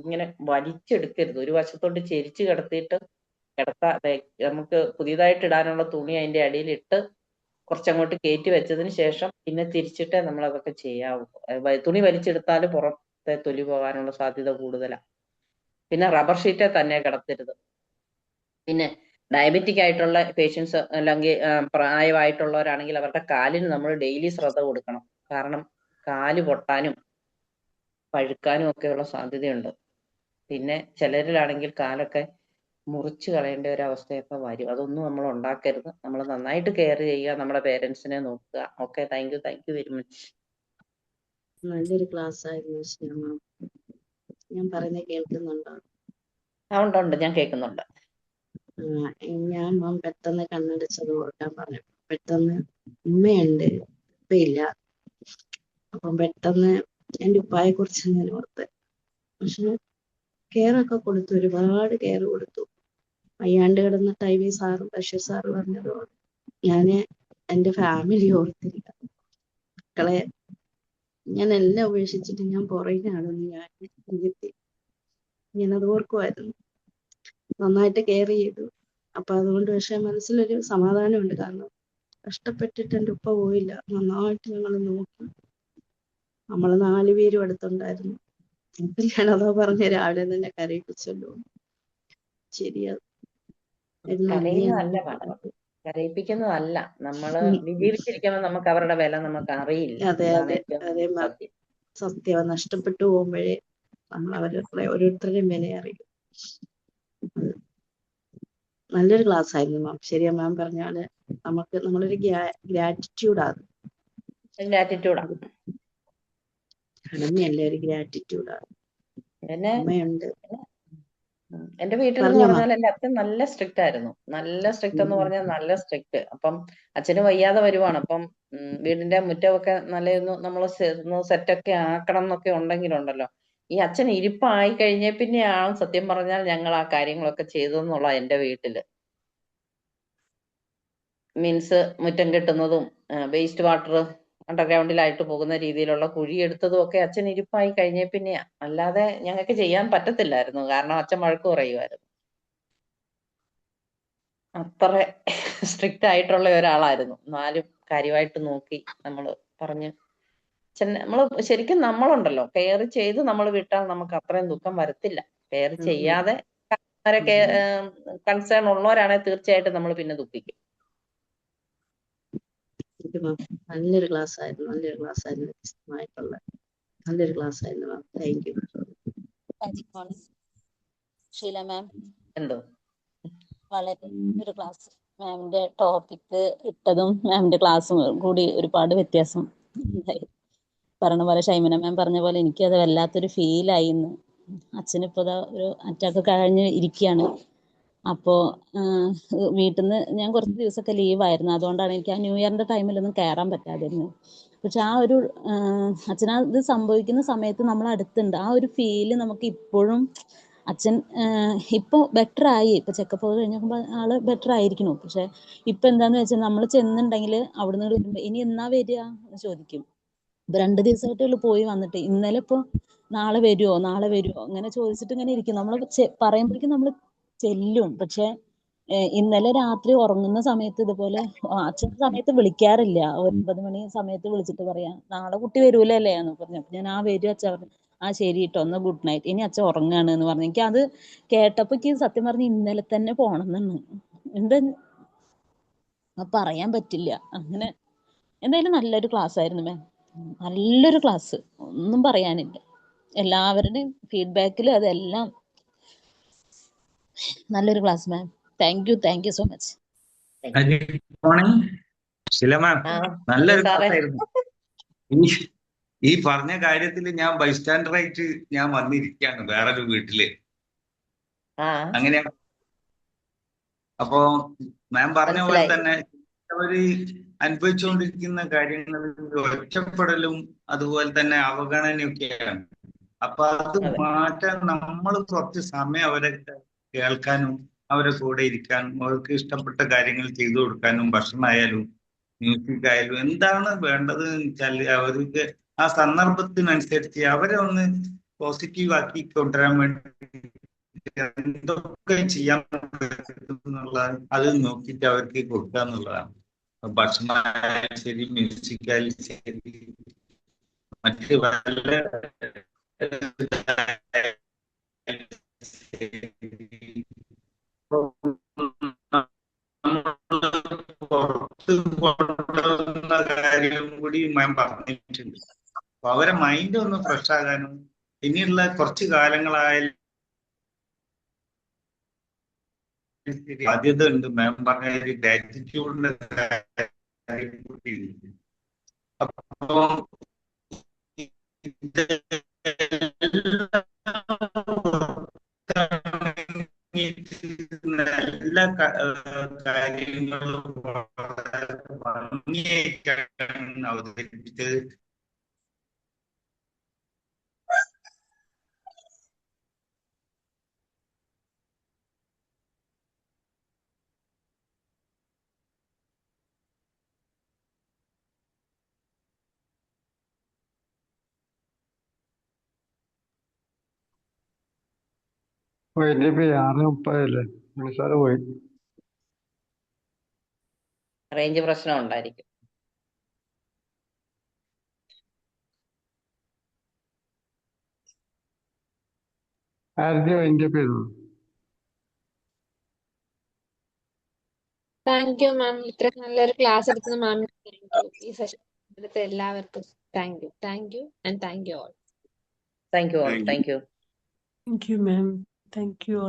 ഇങ്ങനെ വലിച്ചെടുക്കരുത്. ഒരു വശത്തോട്ട് ചെരിച്ച് കിടത്തിയിട്ട് നമുക്ക് പുതിയതായിട്ട് ഇടാനുള്ള തുണി അതിന്റെ അടിയിൽ ഇട്ട് കുറച്ചങ്ങോട്ട് കയറ്റി വെച്ചതിന് ശേഷം പിന്നെ തിരിച്ചിട്ടേ നമ്മൾ അതൊക്കെ ചെയ്യാവൂ. തുണി വലിച്ചെടുത്താൽ പുറത്തെ തൊലി പോകാനുള്ള സാധ്യത കൂടുതലാണ്. പിന്നെ റബ്ബർ ഷീറ്റെ തന്നെ കിടത്തരുത്. പിന്നെ ഡയബറ്റിക് ആയിട്ടുള്ള പേഷ്യൻസ് അല്ലെങ്കിൽ പ്രായമായിട്ടുള്ളവരാണെങ്കിൽ അവരുടെ കാലിന് നമ്മൾ ഡെയിലി ശ്രദ്ധ കൊടുക്കണം. കാരണം കാല് പൊട്ടാനും പഴുക്കാനും ഒക്കെയുള്ള സാധ്യതയുണ്ട്. പിന്നെ ചിലരിലാണെങ്കിൽ കാലൊക്കെ മുറിച്ച് കളയേണ്ട ഒരു അവസ്ഥയൊക്കെ വരും. അതൊന്നും നമ്മൾ ഉണ്ടാക്കരുത്. നമ്മൾ നന്നായിട്ട് കെയർ ചെയ്യുക, നമ്മുടെ പേരൻസിനെ നോക്കുക. Okay, thank you very much. നല്ലൊരു ക്ലാസ് ആയിരുന്നു ശ്യാമ. ഞാൻ പറയുന്നത് കേൾക്കുന്നുണ്ടോ? ഉണ്ട്, ഞാൻ കേൾക്കുന്നുണ്ട്. ഞാൻ പെട്ടെന്ന് കണ്ണടച്ചത് ഓർക്കാൻ പറഞ്ഞു. പെട്ടെന്ന് ഉമ്മയുണ്ട്, ഉപ്പയില്ല. അപ്പം പെട്ടെന്ന് എൻ്റെ ഉപ്പായെ കുറിച്ച് ഞാൻ ഓർത്ത്. പക്ഷെ കെയറൊക്കെ കൊടുത്തു, ഒരുപാട് കെയർ കൊടുത്തു. വയ്യാണ്ട് കിടന്ന ടൈമിൽ സാറും ബഷീർ സാറ് പറഞ്ഞതുകൊണ്ട് ഞാന് എൻ്റെ ഫാമിലി ഓർത്തില്ല. മക്കളെ ഞാൻ എല്ലാം ഉപേക്ഷിച്ചിട്ട് ഞാൻ പുറകിലാണെന്ന് ഞാൻ ചിന്തിത്തി. ഞാനത് ഓർക്കുമായിരുന്നു. നന്നായിട്ട് കെയർ ചെയ്തു. അപ്പൊ അതുകൊണ്ട് പക്ഷെ മനസ്സിലൊരു സമാധാനമുണ്ട്. കാരണം കഷ്ടപ്പെട്ടിട്ട് എൻ്റെ ഉപ്പ പോയില്ല, നന്നായിട്ട് ഞങ്ങൾ നോക്കി. നമ്മൾ 4 പേരും അടുത്തുണ്ടായിരുന്നു. അപ്പൊ ഞാനതാ പറഞ്ഞ രാവിലെ തന്നെ കരയിപ്പിച്ചല്ലോ. ശരിയാ, എല്ലാം നീ കരയുന്നതല്ല വേണ്ടത്, കരയിപ്പിക്കുന്നതല്ല. നമ്മള് ജീവിച്ചിരിക്കുമ്പോൾ നമുക്ക് അവരുടെ വില നമുക്ക് അറിയില്ല. അതെ അതാണ് അതെ ഏറ്റവും അതെ മാം, സത്യം. സത്യം. നഷ്ടപ്പെട്ടു പോകുമ്പോഴേ നമ്മൾ അവരുടെ ഓരോരുത്തരുടെയും വില അറിയും. നല്ലൊരു ക്ലാസ് ആയിരുന്നു മാം. ശരിയാ മാം പറഞ്ഞ പോലെ നമ്മളൊരു ഗ്രാറ്റിറ്റ്യൂഡാണ്. ആറ്റിറ്റ്യൂഡാണ്. കടമയല്ല, ഒരു ഗ്രാറ്റിറ്റ്യൂഡാണ്. പിന്നെ അമ്മയുണ്ട്. എന്റെ വീട്ടിൽ എന്ന് പറഞ്ഞോ മാം. പറഞ്ഞാൽ എന്റെ അച്ഛൻ നല്ല സ്ട്രിക്റ്റ് ആയിരുന്നു. നല്ല സ്ട്രിക്റ്റ് എന്ന് പറഞ്ഞാൽ നല്ല സ്ട്രിക്റ്റ്. അപ്പം അച്ഛന് വയ്യാതെ വരുവാണ്. അപ്പം വീടിന്റെ മുറ്റമൊക്കെ നല്ലൊന്ന് നമ്മൾ സെറ്റൊക്കെ ആക്കണം എന്നൊക്കെ ഉണ്ടെങ്കിലുണ്ടല്ലോ, ഈ അച്ഛൻ ഇരിപ്പായി കഴിഞ്ഞ പിന്നെയാണ് സത്യം പറഞ്ഞാൽ ഞങ്ങൾ ആ കാര്യങ്ങളൊക്കെ ചെയ്തതെന്നുള്ള എന്റെ വീട്ടില്. മീൻസ് മുറ്റം കെട്ടുന്നതും വേസ്റ്റ് വാട്ടർ അണ്ടർഗ്രൗണ്ടിലായിട്ട് പോകുന്ന രീതിയിലുള്ള കുഴിയെടുത്തതും ഒക്കെ അച്ഛൻ ഇരിപ്പായി കഴിഞ്ഞ പിന്നെയാ. അല്ലാതെ ഞങ്ങൾക്ക് ചെയ്യാൻ പറ്റത്തില്ലായിരുന്നു. കാരണം അച്ഛൻ വഴക്ക് പറയുമായിരുന്നു. അത്ര സ്ട്രിക്റ്റ് ആയിട്ടുള്ള ഒരാളായിരുന്നു. എന്നാലും കാര്യമായിട്ട് നോക്കി നമ്മൾ പറഞ്ഞ് നമ്മൾ ശരിക്കും നമ്മളുണ്ടല്ലോ കെയർ ചെയ്ത് നമ്മൾ വിട്ടാൽ നമുക്ക് അത്രയും ദുഃഖം വരത്തില്ല. കെയർ ചെയ്യാതെ കൺസേൺ ഉള്ളവരാണെങ്കിൽ തീർച്ചയായിട്ടും നമ്മൾ പിന്നെ ദുഃഖിക്കും. നല്ലൊരു ക്ലാസ് ആയിരുന്നു, വ്യത്യസ്തമായിട്ടുള്ള നല്ലൊരു ക്ലാസ് ആയിരുന്നു ma'am. Thank you. Sheela ma'am, എന്തോ വളരെ ഒരു ക്ലാസ്. മാമിന്റെ ടോപ്പിക് ഇട്ടതും മാമിന്റെ ക്ലാസ്സും കൂടി ഒരുപാട് വ്യത്യാസം ഉണ്ടായി. പറഞ്ഞ പോലെ ഷൈമന മാം പറഞ്ഞ പോലെ എനിക്കത് വല്ലാത്തൊരു ഫീലായി. ഇന്ന് അച്ഛനിപ്പോൾ ഒരു അറ്റാക്ക് കഴിഞ്ഞ് ഇരിക്കുകയാണ്. അപ്പോ വീട്ടിൽ നിന്ന് ഞാൻ കുറച്ച് ദിവസമൊക്കെ ലീവായിരുന്നു. അതുകൊണ്ടാണ് എനിക്ക് ആ ന്യൂ ഇയറിന്റെ ടൈമിലൊന്നും കയറാൻ പറ്റാതിരുന്നത്. പക്ഷെ ആ ഒരു അച്ഛനത് സംഭവിക്കുന്ന സമയത്ത് നമ്മൾ അടുത്തുണ്ട്. ആ ഒരു ഫീല് നമുക്ക് ഇപ്പോഴും അച്ഛൻ ഇപ്പോൾ ബെറ്റർ ആയി. ഇപ്പൊ ചെക്കപ്പ് ഒക്കെ കഴിഞ്ഞ് നോക്കുമ്പോൾ ആള് ബെറ്റർ ആയിരിക്കണു. പക്ഷെ ഇപ്പൊ എന്താന്ന് വെച്ചാൽ നമ്മൾ ചെന്നുണ്ടെങ്കിൽ അവിടുന്ന് വരുമ്പോ ഇനി എന്നാ വരിക എന്ന് ചോദിക്കും. ഇപ്പൊ 2 ദിവസമായിട്ടേ ഉള്ളൂ പോയി വന്നിട്ട്. ഇന്നലെ ഇപ്പൊ നാളെ വരുമോ അങ്ങനെ ചോദിച്ചിട്ട് ഇങ്ങനെ ഇരിക്കും. നമ്മൾ പറയുമ്പോഴേക്കും നമ്മൾ ചെല്ലും. പക്ഷെ ഇന്നലെ രാത്രി ഉറങ്ങുന്ന സമയത്ത് ഇതുപോലെ അച്ഛൻ സമയത്ത് വിളിക്കാറില്ല. 9 മണി സമയത്ത് വിളിച്ചിട്ട് പറയാ നാളെ കുട്ടി വരൂലല്ലേ എന്ന് പറഞ്ഞു. അപ്പൊ ഞാൻ വരും അച്ഛ പറഞ്ഞു. ആ ശരി കേട്ടോ, ഒന്ന് ഗുഡ് നൈറ്റ്, ഇനി അച്ഛൻ ഉറങ്ങാണ് എന്ന് പറഞ്ഞു. എനിക്ക് അത് കേട്ടപ്പോ സത്യം പറഞ്ഞ ഇന്നലെ തന്നെ പോണമെന്നാണ്. എന്താ പറയാൻ പറ്റില്ല. അങ്ങനെ എന്തായാലും നല്ലൊരു ക്ലാസ് ആയിരുന്നു മാം. നല്ലൊരു ക്ലാസ്, ഒന്നും പറയാനില്ല. എല്ലാവരുടെയും ഫീഡ്ബാക്കിൽ അതെല്ലാം നല്ലൊരു class ma'am. Thank you so much. Good morning ശില മാം. നല്ലൊരു സാറേ. ക്ലാസ്സായിരുന്നു. ഈ പറഞ്ഞ കാര്യത്തിൽ ഞാൻ ബൈസ്റ്റാൻഡറായിട്ട് ഞാൻ വന്നിരിക്കുകയാണ് വേറൊരു വീട്ടില്. അങ്ങനെയാണ്. അപ്പോ മാം പറഞ്ഞ പോലെ തന്നെ അവര് അനുഭവിച്ചുകൊണ്ടിരിക്കുന്ന കാര്യങ്ങളിൽ ഒറ്റപ്പെടലും അതുപോലെ തന്നെ അവഗണനയൊക്കെയാണ്. അപ്പൊ അത് മാറ്റാൻ നമ്മൾ കുറച്ച് സമയം അവരെ കേൾക്കാനും അവരെ കൂടെ ഇരിക്കാനും അവർക്ക് ഇഷ്ടപ്പെട്ട കാര്യങ്ങൾ ചെയ്തു കൊടുക്കാനും, ഭക്ഷണമായാലും മ്യൂസിക് ആയാലും എന്താണ് വേണ്ടത് വെച്ചാൽ അവർക്ക് ആ സന്ദർഭത്തിനനുസരിച്ച് അവരെ ഒന്ന് പോസിറ്റീവ് ആക്കി കൊണ്ടുവരാൻ വേണ്ടി എന്തൊക്കെ ചെയ്യാൻ പറ്റുന്നുള്ള അത് നോക്കിയിട്ട് അവർക്ക് കൊടുക്കുക എന്നുള്ളതാണ്. ഭക്ഷണമായാലും ശരി, മ്യൂസിക്കായാലും ശരി, മറ്റ് വല്ല പുറത്ത് കൊണ്ടുവരുന്ന കാര്യം കൂടി മാം പറഞ്ഞിട്ടുണ്ട്. അപ്പൊ അവരെ മൈൻഡ് ഒന്ന് ഫ്രഷ് ആകാനും ഇനിയുള്ള കുറച്ച് കാലങ്ങളായാലും സാധ്യത ഉണ്ട്. മാം പറഞ്ഞ ഗ്രാറ്റിറ്റ്യൂഡിന്റെ കാര്യം കൂടി. അപ്പോ എല്ലാ കാര്യങ്ങളും ഭംഗിയായിട്ടാണ് അവതരിപ്പിച്ചത്. ഇനിയിപ്പോ 6:30 നിസാറ് പോയി. റേഞ്ച് പ്രശ്നം ഉണ്ടായിരിക്കും. ആദ്യം അതിന്റെ പേര് താങ്ക് യു മാം. ഇത്ര നല്ലൊരു ക്ലാസ് എടുത്തത് മാമിന് താങ്ക് യു. ഈ സെഷൻ എടുത്ത എല്ലാവർക്കും thank you and thank you all. Thank you all. Thank you. Thank you, ma'am. Thank you all.